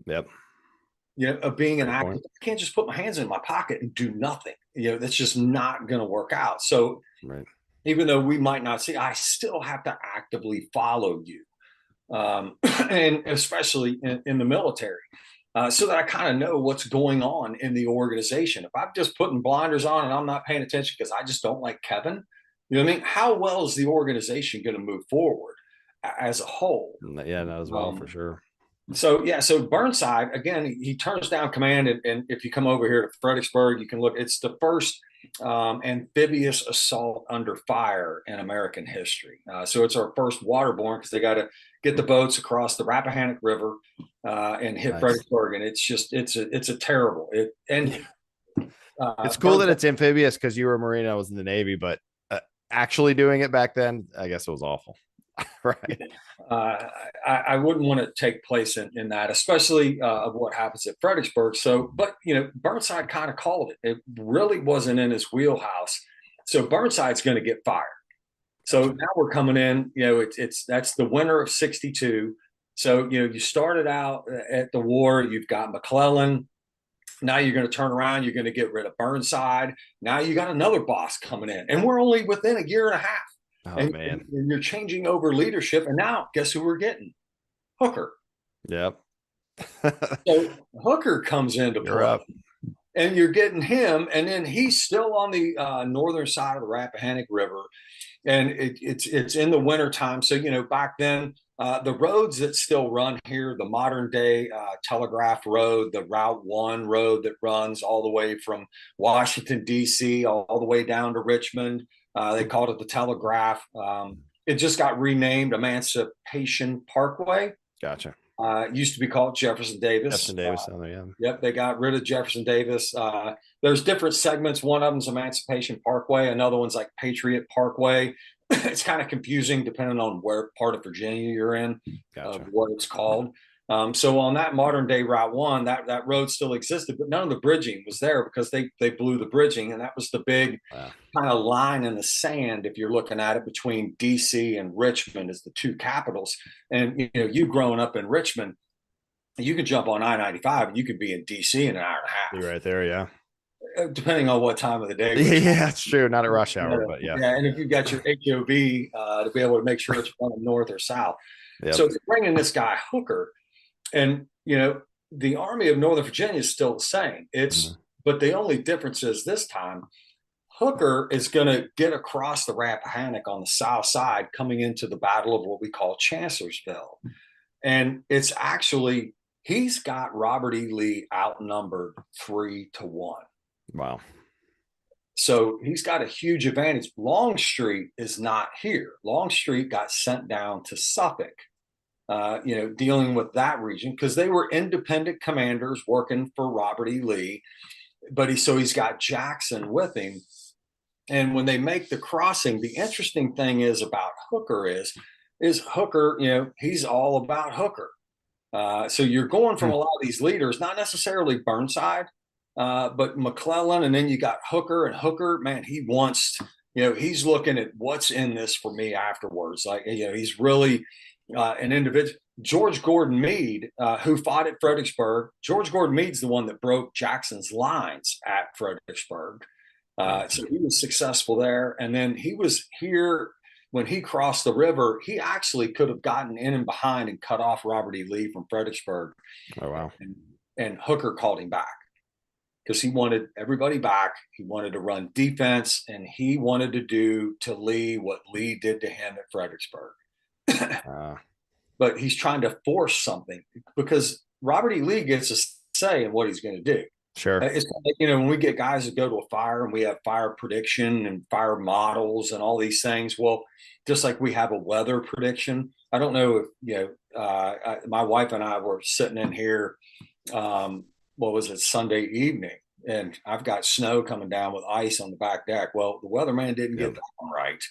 Yep. Of being an active, I can't just put my hands in my pocket and do nothing. That's just not going to work out. So right. Even though we might not see, I still have to actively follow you. And especially in the military, so that I kind of know what's going on in the organization. If I'm just putting blinders on and I'm not paying attention because I just don't like Kevin, you know what I mean? How well is the organization going to move forward as a whole? Yeah, not as well, for sure. So Burnside, again, he turns down command, and if you come over here to Fredericksburg, you can look. It's the first amphibious assault under fire in American history. So it's our first waterborne, because they got to get the boats across the Rappahannock River and hit Fredericksburg, and it's a terrible. It's cool that it's amphibious, because you were a Marine, I was in the Navy, but actually doing it back then, I guess it was awful. Right. I wouldn't want to take place in that, especially of what happens at Fredericksburg. So, but Burnside kind of called it. It really wasn't in his wheelhouse. So Burnside's going to get fired. So now we're coming in. That's the winter of '62. So you started out at the war. You've got McClellan. Now you're going to turn around. You're going to get rid of Burnside. Now you got another boss coming in, and we're only within a year and a half. Oh, man. And you're changing over leadership. And now, guess who we're getting? Hooker. Yep. So Hooker comes into play. And you're getting him. And then he's still on the northern side of the Rappahannock River. And it's in the wintertime. So, back then, the roads that still run here, the modern day Telegraph Road, the Route 1 road that runs all the way from Washington, D.C., all the way down to Richmond. They called it the Telegraph. It just got renamed Emancipation Parkway. Gotcha. Used to be called Jefferson Davis. Jefferson Davis. Yeah. Yep, they got rid of Jefferson Davis. There's different segments. One of them's Emancipation Parkway. Another one's like Patriot Parkway. It's kind of confusing depending on where part of Virginia you're in, gotcha, what it's called. So on that modern day Route 1, that road still existed, but none of the bridging was there, because they blew the bridging. And that was the big kind of line in the sand, if you're looking at it, between DC and Richmond as the two capitals. And you growing up in Richmond, you could jump on I-95 and you could be in DC in an hour and a half. You're right there, yeah. Depending on what time of the day. Yeah, it's true. Not at rush hour, but yeah. Yeah, and if you've got your HOV to be able to make sure it's running north or south. Yep. So they're bringing this guy Hooker, and the Army of Northern Virginia is still the same. But the only difference is this time Hooker is going to get across the Rappahannock on the south side, coming into the Battle of what we call Chancellorsville, and it's actually he's got Robert E. Lee outnumbered 3-1. Wow. So he's got a huge advantage. Longstreet is not here. Longstreet got sent down to Suffolk. dealing with that region because they were independent commanders working for Robert E. Lee. But he's got Jackson with him. And when they make the crossing, the interesting thing is about Hooker is Hooker, he's all about Hooker. So you're going from a lot of these leaders, not necessarily Burnside, but McClellan, and then you got Hooker, and Hooker, man, he wants, he's looking at what's in this for me afterwards. Like, he's really an individual. George Gordon Meade, who fought at Fredericksburg, George Gordon Meade's the one that broke Jackson's lines at Fredericksburg. So he was successful there. And then he was here when he crossed the river. He actually could have gotten in and behind and cut off Robert E. Lee from Fredericksburg. Oh, wow. And Hooker called him back because he wanted everybody back. He wanted to run defense, and he wanted to do to Lee what Lee did to him at Fredericksburg. But he's trying to force something because Robert E. Lee gets a say in what he's going to do. Sure. It's like, when we get guys that go to a fire and we have fire prediction and fire models and all these things. Well, just like we have a weather prediction. I don't know if, my wife and I were sitting in here, what was it, Sunday evening, and I've got snow coming down with ice on the back deck. Well, the weatherman didn't get that one right.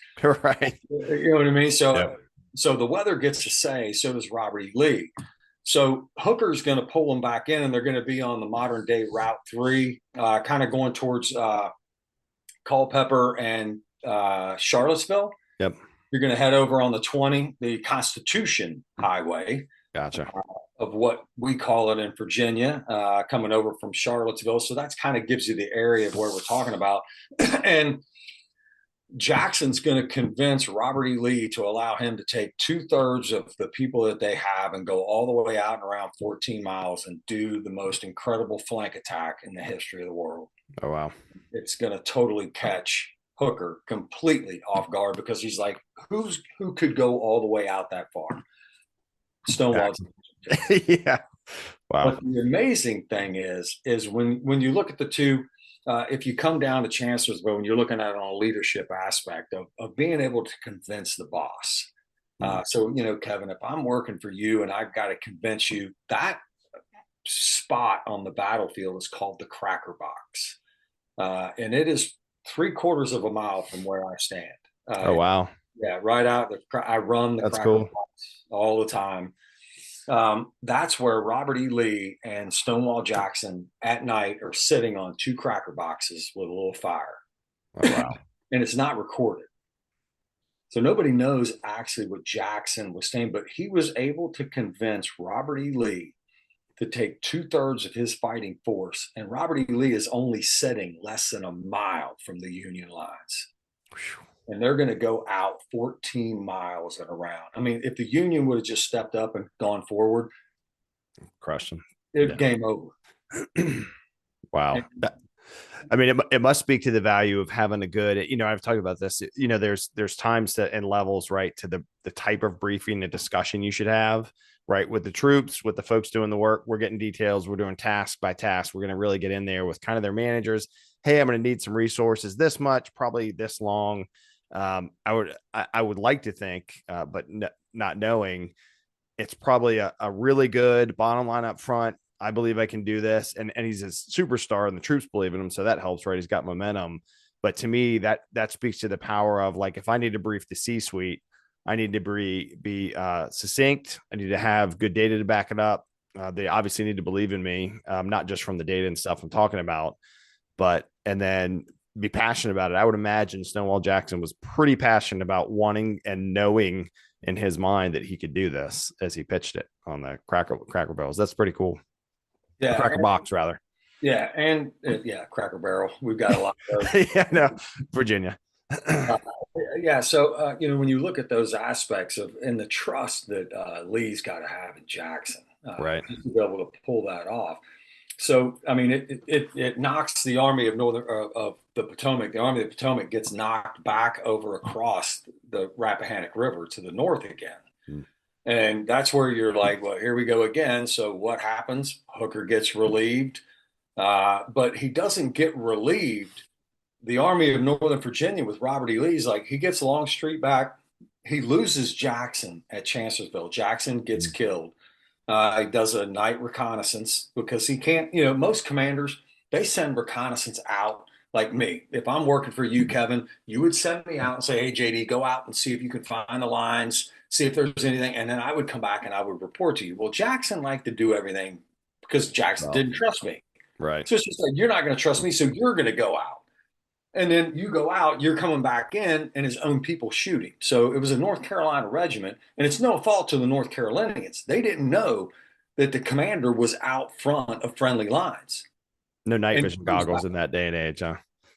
Right. You know what I mean? So the weather gets a say, so does Robert E. Lee. So Hooker's going to pull them back in, and they're going to be on the modern day Route 3, kind of going towards Culpeper and Charlottesville. Yep. You're going to head over on the 20, the Constitution Highway. Gotcha. Of what we call it in Virginia, coming over from Charlottesville. So that's kind of gives you the area of where we're talking about. And Jackson's going to convince Robert E. Lee to allow him to take 2/3 of the people that they have and go all the way out and around 14 miles and do the most incredible flank attack in the history of the world. Oh, wow. It's going to totally catch Hooker completely off guard because he's like, who could go all the way out that far? Stonewall. Yeah. Wow. But the amazing thing is when you look at the two, if you come down to Chancellorsville, when you're looking at it on a leadership aspect of being able to convince the boss. So, Kevin, if I'm working for you and I've got to convince you, that spot on the battlefield is called the Cracker Box. And it is 3/4 of a mile from where I stand. Oh, wow. Yeah, right out. I run the That's Cracker cool. Box all the time. That's where Robert E. Lee and Stonewall Jackson at night are sitting on 2 cracker boxes with a little fire. Oh, wow. And it's not recorded. So nobody knows actually what Jackson was saying, but he was able to convince Robert E. Lee to take 2/3 of his fighting force. And Robert E. Lee is only sitting less than a mile from the Union lines. And they're going to go out 14 miles and around. I mean, if the Union would have just stepped up and gone forward, crushed them. Game over. Wow. I mean, it must speak to the value of having a good, I've talked about this, there's times that and levels, right, to the type of briefing and discussion you should have, right, with the troops, with the folks doing the work. We're getting details. We're doing task by task. We're going to really get in there with kind of their managers. Hey, I'm going to need some resources this much, probably this long. I would like to think, but not knowing, it's probably a really good bottom line up front. I believe I can do this. And he's a superstar and the troops believe in him. So that helps, right? He's got momentum. But to me, that speaks to the power of, like, if I need to brief the C-suite, I need to be succinct. I need to have good data to back it up. They obviously need to believe in me, not just from the data and stuff I'm talking about, and then be passionate about it. I would imagine Stonewall Jackson was pretty passionate about wanting and knowing in his mind that he could do this as he pitched it on the Cracker Barrels. That's pretty cool. Yeah. Cracker Box, rather. Yeah. And Cracker Barrel. We've got a lot of those. Yeah, no, Virginia. Yeah. So, when you look at those aspects and the trust that Lee's got to have in Jackson, right, to be able to pull that off. So, I mean, it knocks the Army of the Potomac. The Army of the Potomac gets knocked back over across the Rappahannock River to the north again. And that's where you're like, well, here we go again. So what happens? Hooker gets relieved, but he doesn't get relieved. The Army of Northern Virginia with Robert E. Lee's like, he gets Longstreet back. he loses Jackson at Chancellorsville. Jackson gets Mm. killed. He does a night reconnaissance because he can't, most commanders, they send reconnaissance out like me. If I'm working for you, Kevin, you would send me out and say, hey, JD, go out and see if you can find the lines, see if there's anything. And then I would come back and I would report to you. Well, Jackson liked to do everything because Jackson Well, didn't trust me. right. So it's just like, you're not going to trust me, so you're going to go out. And then you go out, you're coming back in, and his own people shooting. So it was a North Carolina regiment, and it's no fault to the North Carolinians. They didn't know that the commander was out front of friendly lines. No night And vision goggles in that day and age, huh?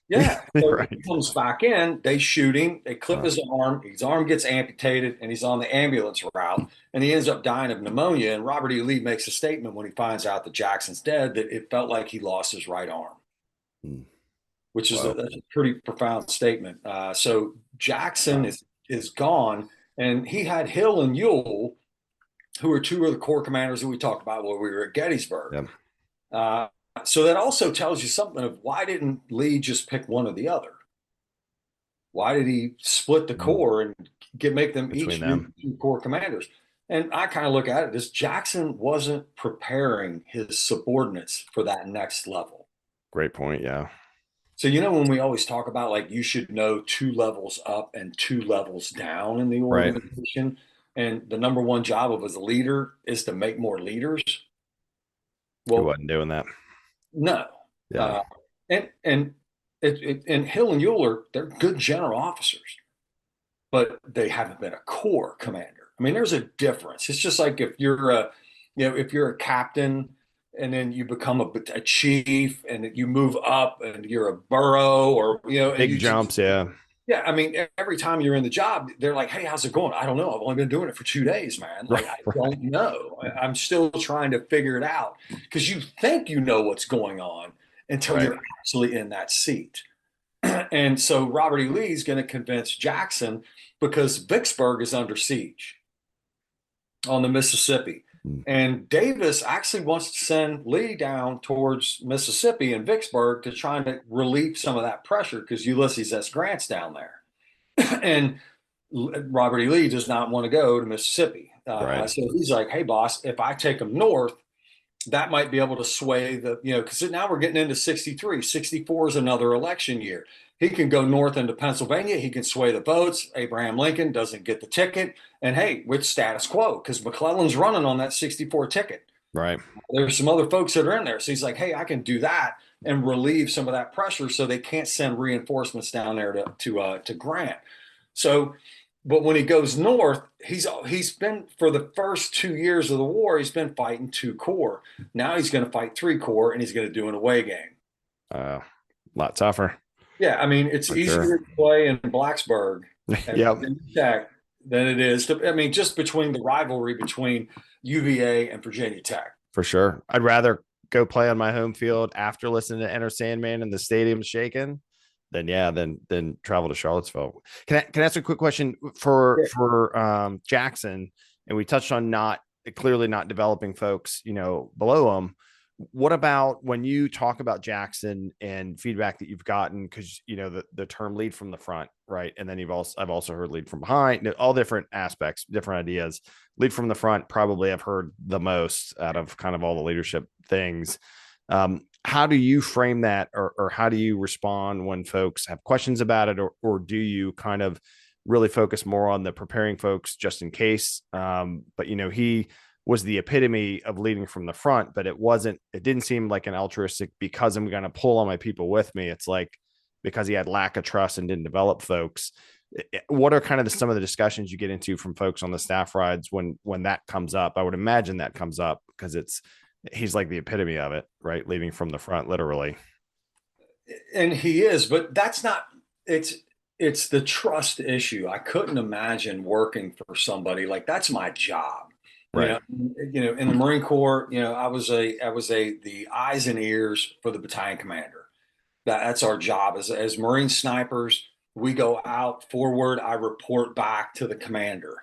yeah, so he Right. comes back in, they shoot him, they clip Uh, his arm gets amputated, and he's on the ambulance route, and he ends up dying of pneumonia. And Robert E. Lee makes a statement when he finds out that Jackson's dead that it felt like he lost his right arm, mm, which is wow. that's a pretty profound statement. So Jackson Wow. is gone, and he had Hill and Ewell, who were two of the corps commanders that we talked about when we were at Gettysburg. Yeah. Uh, so that also tells you something of why didn't Lee just pick one or the other? Why did he split the Mm. corps and make them Between each be them. two corps commanders? And I kind of look at it as Jackson wasn't preparing his subordinates for that next level. Great point. Yeah. So, when we always talk about like you should know two levels up and two levels down in the Right. organization, and the number one job of as a leader is to make more leaders. He Well, wasn't doing that. no. Yeah. Uh, and and Hill and Euler, they're good general officers, but they haven't been a corps commander. I mean, there's a difference. It's just like if you're if you're a captain and then you become a chief and you move up and you're a borough or and Big you just jumps. Yeah. yeah. I mean, every time you're in the job, they're like, "Hey, how's it going?" I don't know. I've only been doing it for 2 days, man. Right. Like, I Right. don't know. I'm still trying to figure it out because you think you know what's going on until Right. you're actually in that seat. And so Robert E. Lee is going to convince Jackson because Vicksburg is under siege on the Mississippi. Mm. And Davis actually wants to send Lee down towards Mississippi and Vicksburg to try to relieve some of that pressure because Ulysses S. Grant's down there. And Robert E. Lee does not want to go to Mississippi. Right. So he's like, hey, boss, if I take them north, that might be able to sway because now we're getting into 63. 64 is another election year. He can go north into Pennsylvania. He can sway the votes. Abraham Lincoln doesn't get the ticket. And hey, with status quo, because McClellan's running on that 64 ticket. Right. There's some other folks that are in there. So he's like, hey, I can do that and relieve some of that pressure so they can't send reinforcements down there to Grant. So, but when he goes north, he's been for the first 2 years of the war, he's been fighting two corps. Now he's going to fight three corps, and he's going to do an away game. A lot tougher. Yeah, I mean it's For easier sure. to play in Blacksburg and Yep. Virginia Tech than it is to. I mean, just between the rivalry between UVA and Virginia Tech. For sure. I'd rather go play on my home field after listening to Enter Sandman and the stadium shaking than travel to Charlottesville. Can I ask a quick question Yeah. for Jackson? And we touched on clearly not developing folks, below him. What about when you talk about Jackson and feedback that you've gotten? Because the term lead from the front, right? And then I've also heard lead from behind, all different aspects, different ideas. Lead from the front, probably I've heard the most out of kind of all the leadership things. How do you frame that, or how do you respond when folks have questions about it, or do you kind of really focus more on the preparing folks just in case? But he was the epitome of leading from the front, but it didn't seem like an altruistic because I'm going to pull all my people with me. It's like because he had lack of trust and didn't develop folks. What are kind of some of the discussions you get into from folks on the staff rides when that comes up? I would imagine that comes up because he's like the epitome of it, right? Leading from the front, literally. And he is, but that's not. It's the trust issue. I couldn't imagine working for somebody like that's my job. Right. In the Marine Corps, I was the eyes and ears for the battalion commander. That's our job as Marine snipers. We go out forward. I report back to the commander.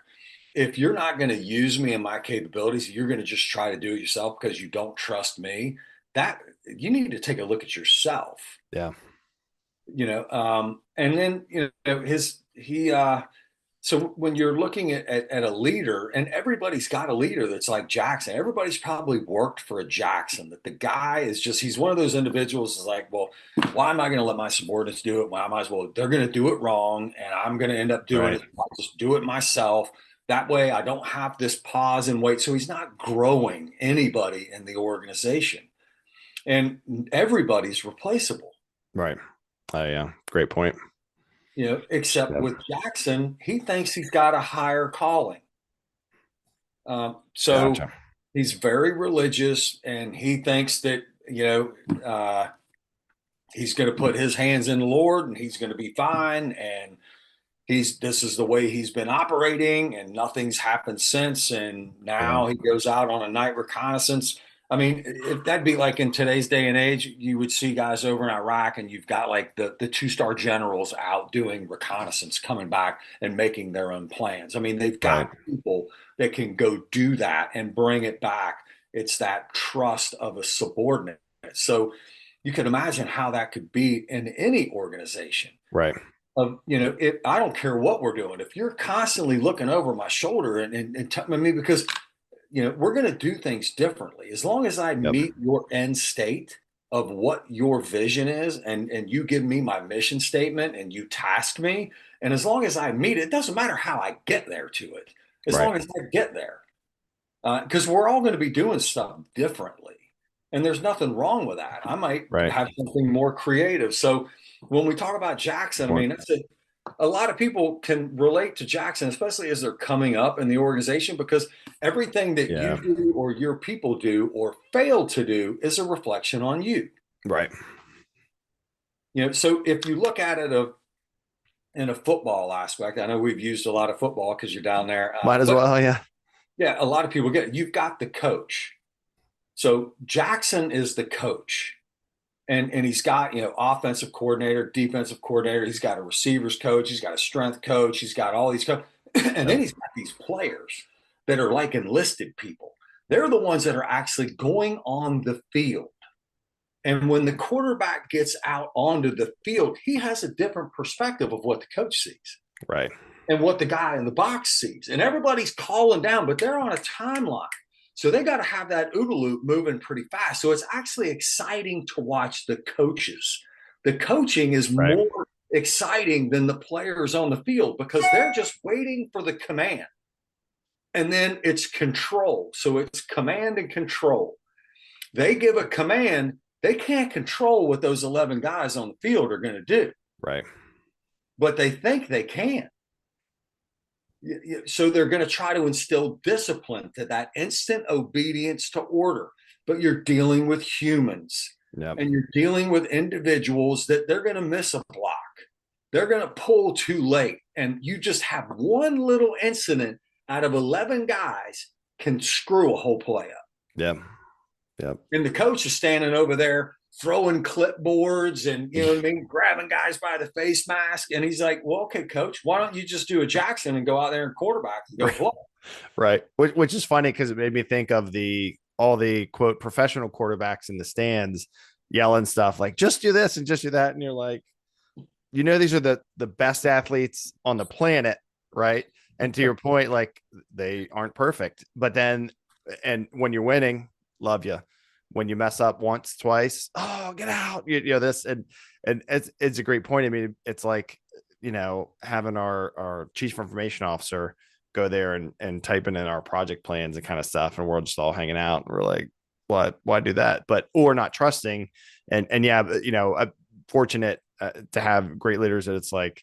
If you're not going to use me and my capabilities, you're going to just try to do it yourself because you don't trust me. That you need to take a look at yourself. Yeah. And then his he So when you're looking at a leader, and everybody's got a leader that's like Jackson, everybody's probably worked for a Jackson, that the guy is just, he's one of those individuals is like, well, why am I going to let my subordinates do it? Well, I might as well, they're going to do it wrong and I'm going to end up doing Right. it. I'll just do it myself. That way I don't have this pause and wait. So he's not growing anybody in the organization, and everybody's replaceable. Right. Yeah. Great point. Except Yep. with Jackson, he thinks he's got a higher calling. So Gotcha. he's very religious, and he thinks that he's going to put his hands in the Lord, and he's going to be fine. And this is the way he's been operating, and nothing's happened since. And Yeah. now he goes out on a night reconnaissance. I mean, if that'd be like in today's day and age, you would see guys over in Iraq, and you've got like the two-star generals out doing reconnaissance, coming back and making their own plans. I mean, they've Right. got people that can go do that and bring it back. It's that trust of a subordinate. So you can imagine how that could be in any organization. Right. I don't care what we're doing. If you're constantly looking over my shoulder and telling me, because we're going to do things differently. As long as I Yep. meet your end state of what your vision is, and you give me my mission statement and you task me, and as long as I meet it, it doesn't matter how I get there to it, as Right. long as I get there. Because we're all going to be doing stuff differently. And there's nothing wrong with that. I might Right. have something more creative. So when we talk about Jackson, I Point. mean, a lot of people can relate to Jackson, especially as they're coming up in the organization, because everything that you Yeah. do or your people do or fail to do is a reflection on you. Right. So if you look at it in a football aspect, I know we've used a lot of football because you're down there, Might as but well. Yeah. yeah, a lot of people you've got the coach. So Jackson is the coach. And he's got, offensive coordinator, defensive coordinator. He's got a receivers coach. He's got a strength coach. He's got all these and then Yep. he's got these players that are like enlisted people. They're the ones that are actually going on the field. And when the quarterback gets out onto the field, he has a different perspective of what the coach sees Right. and what the guy in the box sees. And everybody's calling down, but they're on a timeline. So they got to have that OODA loop moving pretty fast. So it's actually exciting to watch the coaches. The coaching is Right. more exciting than the players on the field, because they're just waiting for the command. And then it's control. So it's command and control. They give a command, they can't control what those 11 guys on the field are going to do, Right. but they think they can. So they're going to try to instill discipline, to that instant obedience to order. But you're dealing with humans, Yep. and you're dealing with individuals that they're going to miss a block. They're going to pull too late. And you just have one little incident out of 11 guys can screw a whole play up. Yep. Yep. And the coach is standing over there throwing clipboards and, what I mean, grabbing guys by the face mask. And he's like, well, okay, coach, why don't you just do a Jackson and go out there and quarterback and go play? Right. Which is funny because it made me think of all the quote professional quarterbacks in the stands yelling stuff like, just do this and just do that. And you're like, these are the best athletes on the planet. Right. And to your point, like, they aren't perfect, but then, and when you're winning, love you. When you mess up once, twice, oh, get out, this. And it's a great point. I mean, it's like, having our chief information officer go there and typing in our project plans and kind of stuff. And we're just all hanging out. And we're like, what, why do that? Or not trusting. And yeah, I'm fortunate to have great leaders that it's like,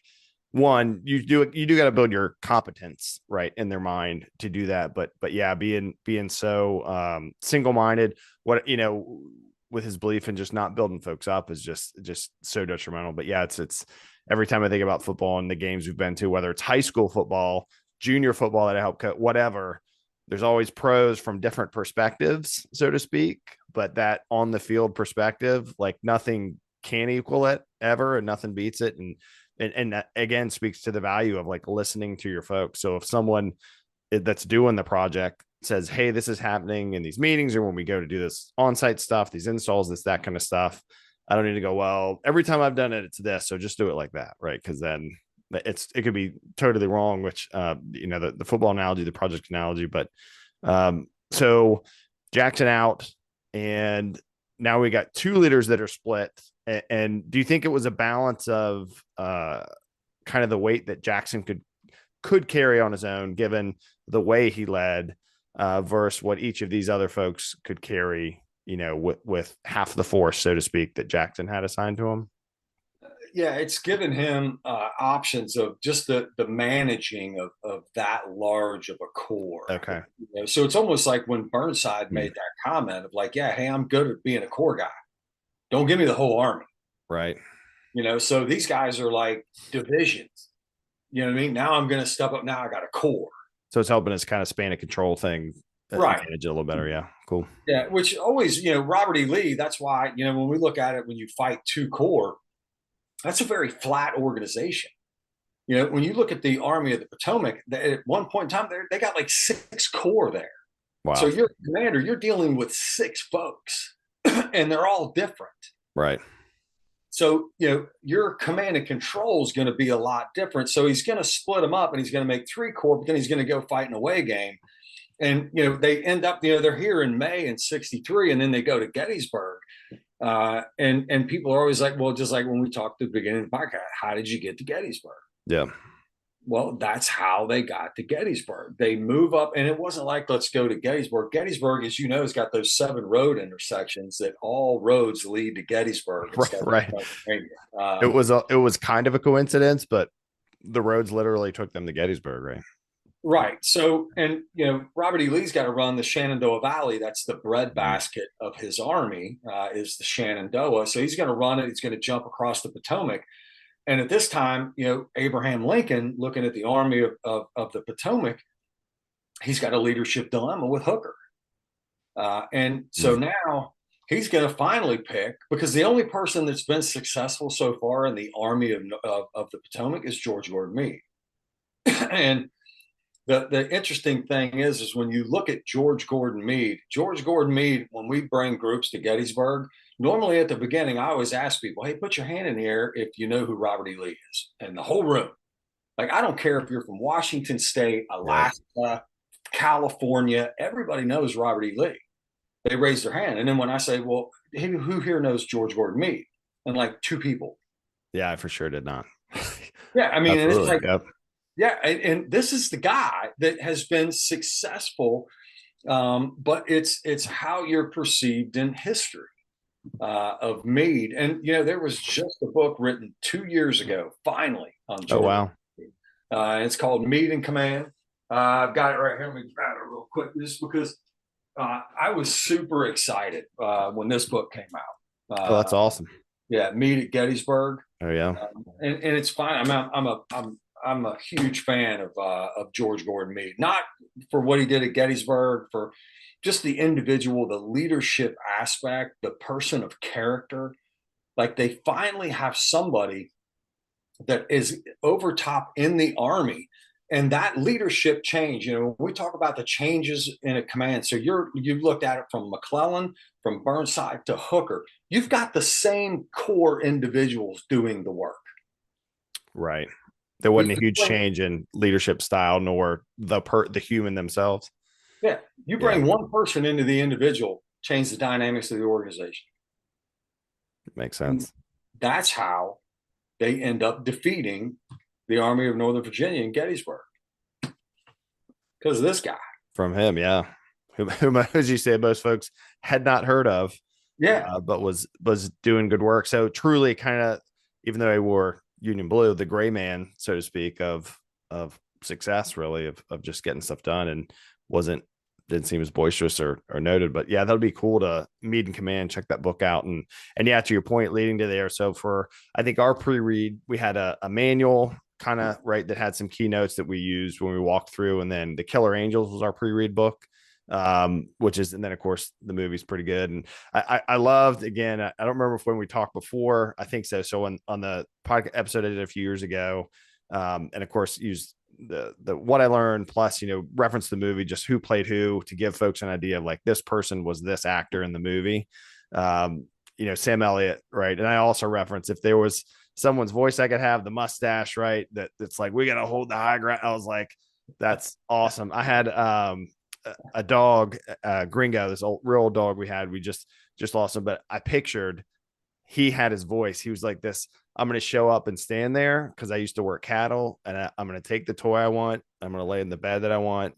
one, you do got to build your competence right in their mind to do that. But yeah, being so single-minded, with his belief in just not building folks up is just so detrimental. But yeah, it's every time I think about football and the games we've been to, whether it's high school football, junior football that I help coach, whatever, there's always pros from different perspectives, so to speak. But that on the field perspective, like, nothing can equal it ever, and nothing beats it. And that again speaks to the value of like listening to your folks. So if someone that's doing the project says, hey, this is happening in these meetings, or when we go to do this on-site stuff, these installs, that kind of stuff, I don't need to go, well, every time I've done it, it's this, so just do it like that. Right. Because then it could be totally wrong, which, the football analogy, the project analogy, but so Jackson out, and now we got two leaders that are split. And do you think it was a balance of kind of the weight that Jackson could carry on his own, given the way he led, versus what each of these other folks could carry, with half the force, so to speak, that Jackson had assigned to him? Yeah, it's given him options of just the managing of that large of a corps. Okay. So it's almost like when Burnside made that comment of like, yeah, hey, I'm good at being a corps guy. Don't give me the whole army. Right. So these guys are like divisions. You know what I mean? Now I'm going to step up. Now I got a corps. So it's helping us kind of span a control thing, right? Manage it a little better. Yeah, cool. Yeah, which always, Robert E. Lee. That's why when we look at it, when you fight two corps, that's a very flat organization. When you look at the Army of the Potomac, at one point in time, they got like 6 corps there. Wow. So you're a commander, you're dealing with 6 folks, and they're all different. Right. So, your command and control is going to be a lot different. So he's going to split them up, and he's going to make 3 corps, but then he's going to go fight an away game. And, they end up, they're here in May in 63, and then they go to Gettysburg. And people are always like, well, just like when we talked at the beginning of the podcast, how did you get to Gettysburg? Yeah. Well, that's how they got to Gettysburg. They move up, and it wasn't like, let's go to Gettysburg. Gettysburg, as you know, has got those 7 road intersections that all roads lead to Gettysburg. Right. It was kind of a coincidence, but the roads literally took them to Gettysburg, right? Right. So, and, Robert E. Lee's got to run the Shenandoah Valley. That's the breadbasket of his army, is the Shenandoah. So he's going to run it. He's going to jump across the Potomac. And at this time, Abraham Lincoln, looking at the Army of the Potomac, he's got a leadership dilemma with Hooker. And so now he's going to finally pick, because the only person that's been successful so far in the Army of the Potomac is George Gordon Meade. And the interesting thing is when you look at George Gordon Meade, when we bring groups to Gettysburg, normally at the beginning, I always ask people, hey, put your hand in the air if you know who Robert E. Lee is. And the whole room, like, I don't care if you're from Washington State, Alaska, California, everybody knows Robert E. Lee. They raise their hand. And then when I say, well, who here knows George Gordon Meade? And like 2 people. Yeah, I for sure did not. Yeah, I mean, and it's like, yep. Yeah, and this is the guy that has been successful, but it's how you're perceived in history of Meade. And there was just a book written 2 years ago, finally, on George. Oh wow! It's called Meade in Command. I've got it right here. Let me grab it real quick, just because I was super excited when this book came out. Oh, that's awesome. Yeah, Meade at Gettysburg. Oh yeah, and it's fine. I'm a huge fan of George Gordon Meade, not for what he did at Gettysburg, for just the individual, the leadership aspect, the person of character. Like, they finally have somebody that is over top in the Army, and that leadership change. When we talk about the changes in a command, so you've looked at it from McClellan, from Burnside to Hooker. You've got the same core individuals doing the work. Right. There wasn't a huge change in leadership style, nor the human themselves. Yeah, you bring one person into the individual, change the dynamics of the organization. Makes sense. And that's how they end up defeating the Army of Northern Virginia in Gettysburg, because of this guy. From him, yeah. Who, as you said, most folks had not heard of. Yeah, but was doing good work. So truly, kind of, even though he wore Union blue, the gray man, so to speak, of success, really, of just getting stuff done, and didn't seem as boisterous or noted. But yeah, that'll be cool to Meade in Command. Check that book out. And yeah, to your point, leading to there. So for, I think, our pre-read, we had a manual kind of, right, that had some keynotes that we used when we walked through, and then the Killer Angels was our pre-read book, which is, and then of course the movie's pretty good. And I loved, again, I don't remember when we talked before, I think so on the podcast episode I did a few years ago, and of course used the what I learned, plus reference the movie, just who played who, to give folks an idea of like, this person was this actor in the movie, Sam Elliott, right? And I also referenced, if there was someone's voice I could have, the mustache, right? That's like, we got to hold the high ground. I was like, that's awesome. I had a dog, Gringo, this real old dog we just lost him, but I pictured he had his voice. He was like this, I'm going to show up and stand there because I used to work cattle, and I'm going to take the toy I want. I'm going to lay in the bed that I want,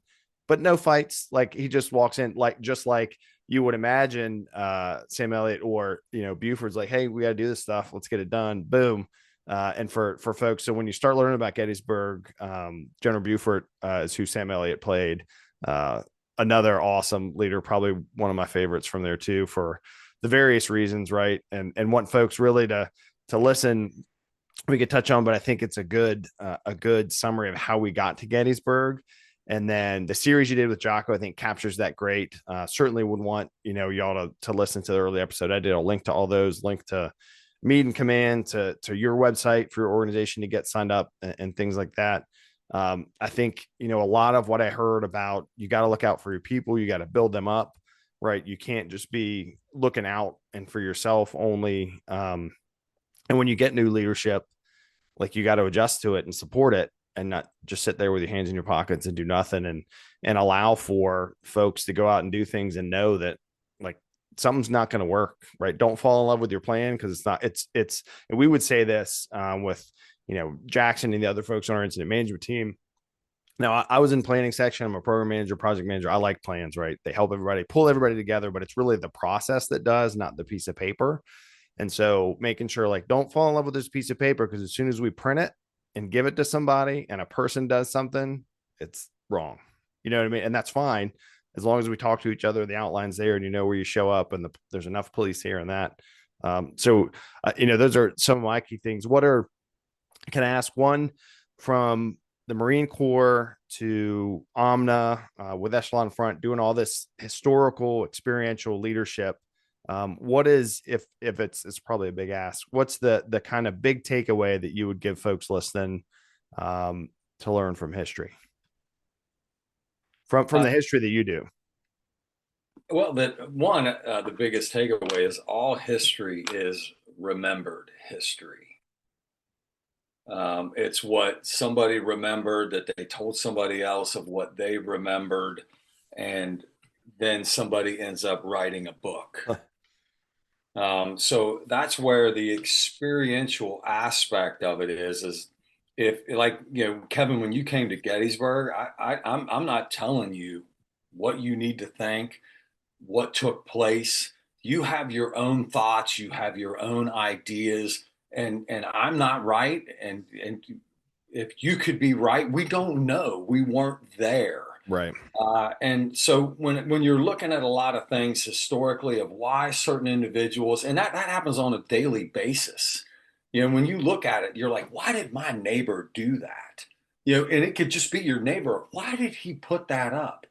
but no fights. Like, he just walks in, like, just like you would imagine Sam Elliott or, Buford's like, hey, we got to do this stuff. Let's get it done. Boom. And for folks, so when you start learning about Gettysburg, General Buford is who Sam Elliott played. Another awesome leader, probably one of my favorites from there too, for the various reasons, right? And want folks really to listen. We could touch on, but I think it's a good summary of how we got to Gettysburg. And then the series you did with Jocko, I think, captures that great. Certainly would want y'all to listen to the early episode. I did a link to all those, link to Mead and Command, to your website for your organization to get signed up, and things like that. I think a lot of what I heard about, you got to look out for your people, you got to build them up, right? You can't just be looking out and for yourself only. And when you get new leadership, like, you got to adjust to it and support it, and not just sit there with your hands in your pockets and do nothing, and allow for folks to go out and do things and know that, like, something's not going to work, right? Don't fall in love with your plan, because it's and we would say this with Jackson and the other folks on our incident management team. Now, I was in planning section. I'm a program manager, project manager. I like plans, right? They help everybody, pull everybody together, but it's really the process that does, not the piece of paper. And so making sure, like, don't fall in love with this piece of paper, because as soon as we print it and give it to somebody and a person does something, it's wrong. You know what I mean? And that's fine, as long as we talk to each other, the outline's there, and you know where you show up, and there's enough police here and that. Those are some of my key things. Can I ask one, from the Marine Corps to Omna, with Echelon Front, doing all this historical, experiential leadership? What is, if it's probably a big ask, what's the kind of big takeaway that you would give folks listening to learn from history, from the history that you do? Well, the biggest takeaway is all history is remembered history. It's what somebody remembered that they told somebody else of what they remembered, and then somebody ends up writing a book. So that's where the experiential aspect of it is if, like, Kevin, when you came to Gettysburg, I'm not telling you what you need to think, what took place. You have your own thoughts, you have your own ideas, and I'm not right. And if you could be right, we don't know. We weren't there. Right. And so when you're looking at a lot of things historically of why certain individuals, and that happens on a daily basis, when you look at it, you're like, why did my neighbor do that? And it could just be your neighbor. Why did he put that up?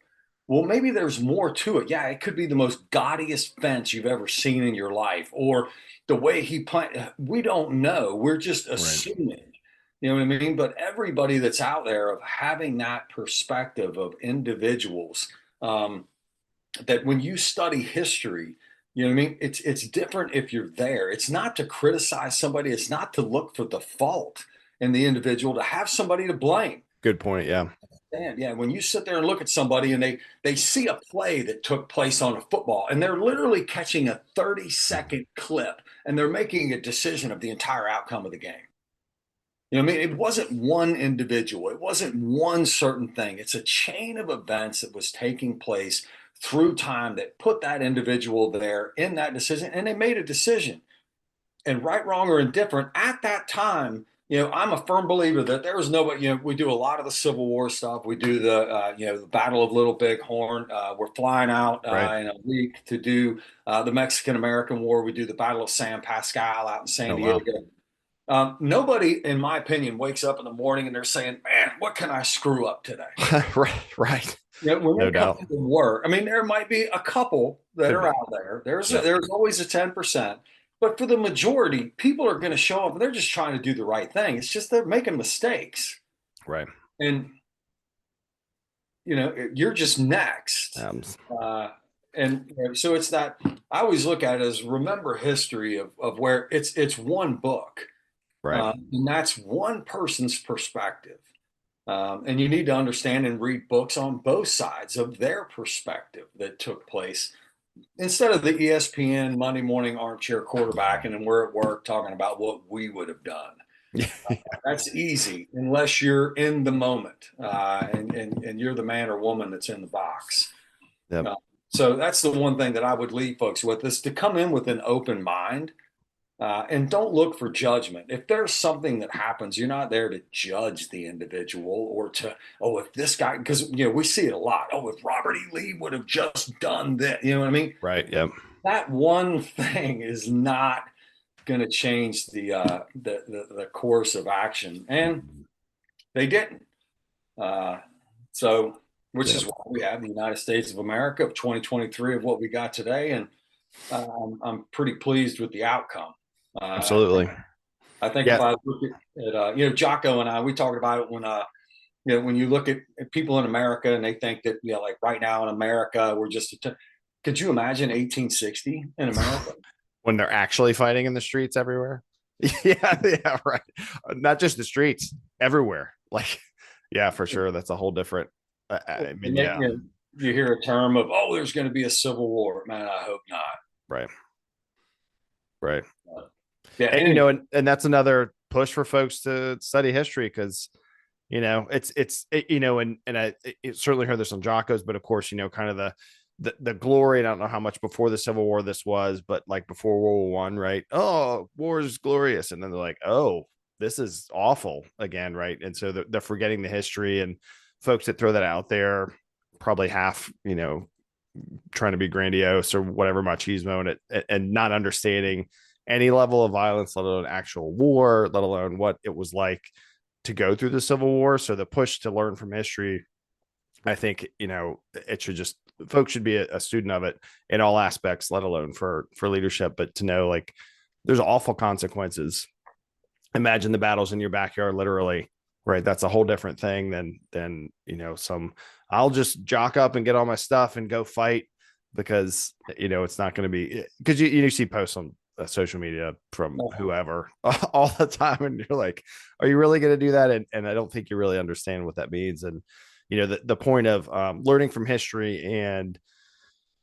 Well, maybe there's more to it. Yeah, it could be the most gaudiest fence you've ever seen in your life, or the way he planted. We don't know. We're just assuming. Right. You know what I mean? But everybody that's out there of having that perspective of individuals, that when you study history, you know what I mean? It's different if you're there. It's not to criticize somebody. It's not to look for the fault in the individual, to have somebody to blame. Good point. Yeah. Yeah, when you sit there and look at somebody and they see a play that took place on a football, and they're literally catching a 30-second clip, and they're making a decision of the entire outcome of the game. You know what I mean? It wasn't one individual. It wasn't one certain thing. It's a chain of events that was taking place through time that put that individual there in that decision, and they made a decision. And right, wrong, or indifferent, at that time, I'm a firm believer that there was nobody. We do a lot of the Civil War stuff. We do the Battle of Little Bighorn. We're flying out Right. in a week to do the Mexican-American War. We do the Battle of San Pascal out in San Diego. Wow. Nobody, in my opinion, wakes up in the morning and they're saying, "Man, what can I screw up today?" Right. When they come to work, I mean, there might be a couple that are out there. There's always a 10%. But for the majority, people are going to show up and they're just trying to do the right thing. It's just they're making mistakes. Right. And, you're just next. So it's that, I always look at it as remember history of where it's one book. Right. And that's one person's perspective. And you need to understand and read books on both sides of their perspective that took place instead of the ESPN Monday morning armchair quarterback, and then we're at work talking about what we would have done. Yeah. That's easy unless you're in the moment and you're the man or woman that's in the box. Yep. So that's the one thing that I would leave folks with is to come in with an open mind and don't look for judgment. If there's something that happens, you're not there to judge the individual or to, oh, if this guy, because, we see it a lot. Oh, if Robert E. Lee would have just done that, you know what I mean? Right. Yep. That one thing is not going to change the course of action. And they didn't. Which is why we have the United States of America of 2023 of what we got today. And I'm pretty pleased with the outcome. Absolutely. I think if I look at Jocko and I, we talked about it when you look at people in America and they think that, like right now in America, we're just, could you imagine 1860 in America? When they're actually fighting in the streets everywhere? Yeah, right. Not just the streets, everywhere. Like, yeah, for sure. That's a whole different, You hear a term of, oh, there's going to be a civil war. Man, I hope not. Right. Right. Yeah, and and that's another push for folks to study history because and I certainly heard this on Jocko's, but of course, kind of the glory. And I don't know how much before the Civil War this was, but like before World War I, right? Oh, war is glorious, and then they're like, oh, this is awful again, right? And so they're forgetting the history, and folks that throw that out there probably half, trying to be grandiose or whatever machismo and not understanding any level of violence, let alone actual war, let alone what it was like to go through the Civil War. So the push to learn from history, I think, it should just, folks should be a student of it in all aspects, let alone for leadership, but to know like there's awful consequences. Imagine the battles in your backyard, literally, right? That's a whole different thing than I'll just jock up and get all my stuff and go fight because, it's not going to be, because you see posts on social media from whoever all the time. And you're like, are you really going to do that? And I don't think you really understand what that means. And, the point of learning from history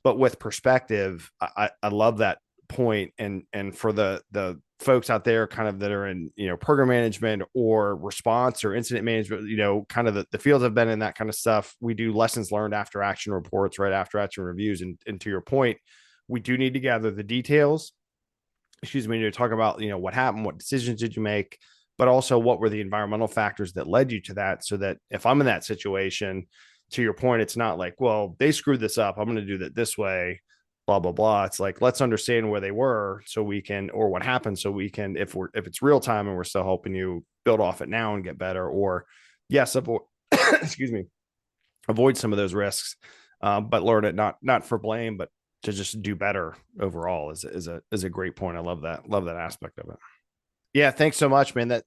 but with perspective, I love that point. And for the folks out there kind of that are in, program management or response or incident management, kind of the fields have been in that kind of stuff. We do lessons learned after action reports, right after action reviews. And to your point, we do need to gather the details. Excuse me, to talk about, what happened, what decisions did you make, but also what were the environmental factors that led you to that, so that if I'm in that situation, to your point, it's not like, well, they screwed this up, I'm going to do that this way, blah, blah, blah. It's like, let's understand where they were so we can, or what happened so we can, if it's real time and we're still helping you build off it now and get better, or yes, avoid, excuse me, avoid some of those risks, but learn it, not for blame, but to just do better overall is a great point. I love that aspect of it. Yeah. Thanks so much, man.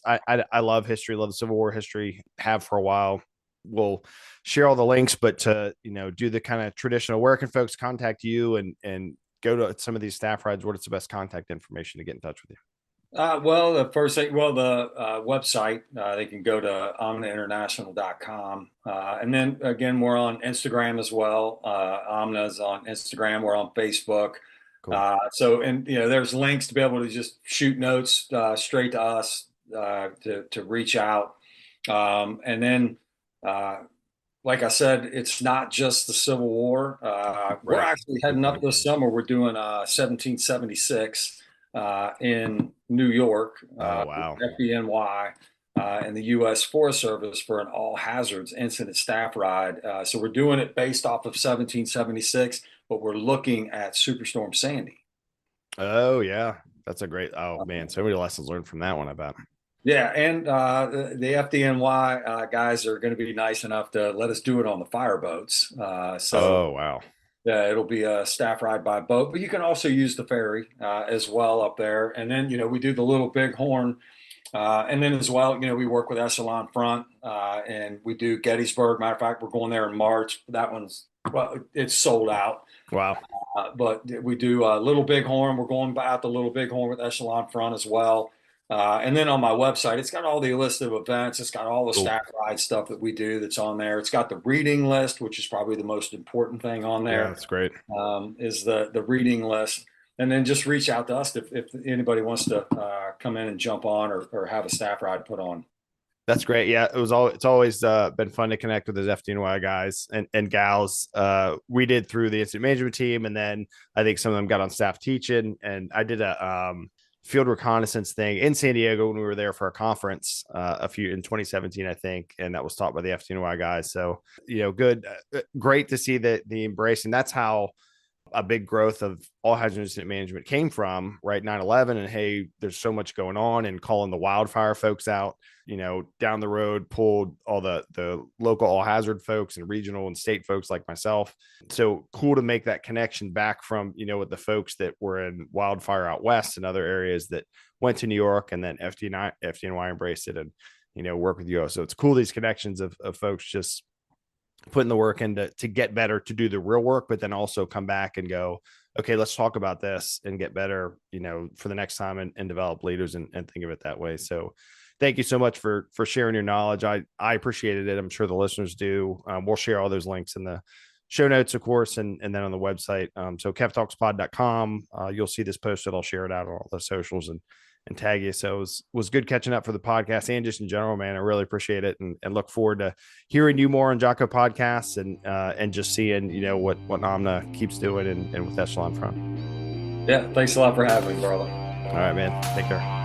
I love history, love the Civil War history, have for a while. We'll share all the links, but to, do the kind of traditional, where can folks contact you and go to some of these staff rides? What is the best contact information to get in touch with you? The first thing, the website, they can go to omnainternational.com. And then again, we're on Instagram as well. Omna's on Instagram. We're on Facebook. Cool. There's links to be able to just shoot notes straight to us to reach out. Like I said, it's not just the Civil War. We're actually heading up this summer. We're doing 1776 in New York. Oh, wow. FDNY and the U.S. Forest Service for an all hazards incident staff ride. So we're doing it based off of 1776, but we're looking at Superstorm Sandy. Oh, yeah. That's a great, oh man, so many lessons learned from that one, I bet. Yeah, and the FDNY guys are going to be nice enough to let us do it on the fireboats. Oh, wow. Yeah, it'll be a staff ride by boat, but you can also use the ferry as well up there. And then, we do the Little Bighorn. And then as well, we work with Echelon Front and we do Gettysburg. Matter of fact, we're going there in March. That one's, it's sold out. Wow. But we do Little Bighorn. We're going out to Little Bighorn with Echelon Front as well. And then on my website, it's got all the list of events. It's got all the Cool. staff ride stuff that we do that's on there. It's got the reading list, which is probably the most important thing on Yeah, there, that's great. is the reading list. And then just reach out to us if anybody wants to come in and jump on or have a staff ride put on. That's great. Yeah, it's always been fun to connect with those FDNY guys and gals. We did through the incident management team, and then I think some of them got on staff teaching. And I did a field reconnaissance thing in San Diego when we were there for a conference in 2017, I think, and that was taught by the FDNY guys. So good, great to see the embrace, and that's how a big growth of all hazard incident management came from, right? 9/11, and hey, there's so much going on, and calling the wildfire folks out, down the road, pulled all the local all hazard folks and regional and state folks like myself. So cool to make that connection back from, with the folks that were in wildfire out west and other areas that went to New York, and then FDNY embraced it and, work with you. So it's cool, these connections of folks just putting the work in to get better, to do the real work, but then also come back and go, okay, let's talk about this and get better, for the next time, and develop leaders and think of it that way. So thank you so much for sharing your knowledge. I appreciated it. I'm sure the listeners do. We'll share all those links in the show notes, of course, and then on the website. So kevtalkspod.com, you'll see this posted. I'll share it out on all the socials and tag you. So it was good catching up for the podcast and just in general, man. I really appreciate it, and look forward to hearing you more on Jocko podcasts and just seeing, what Namna keeps doing and with Echelon Front. Yeah. Thanks a lot for having me, brother. All right, man. Take care.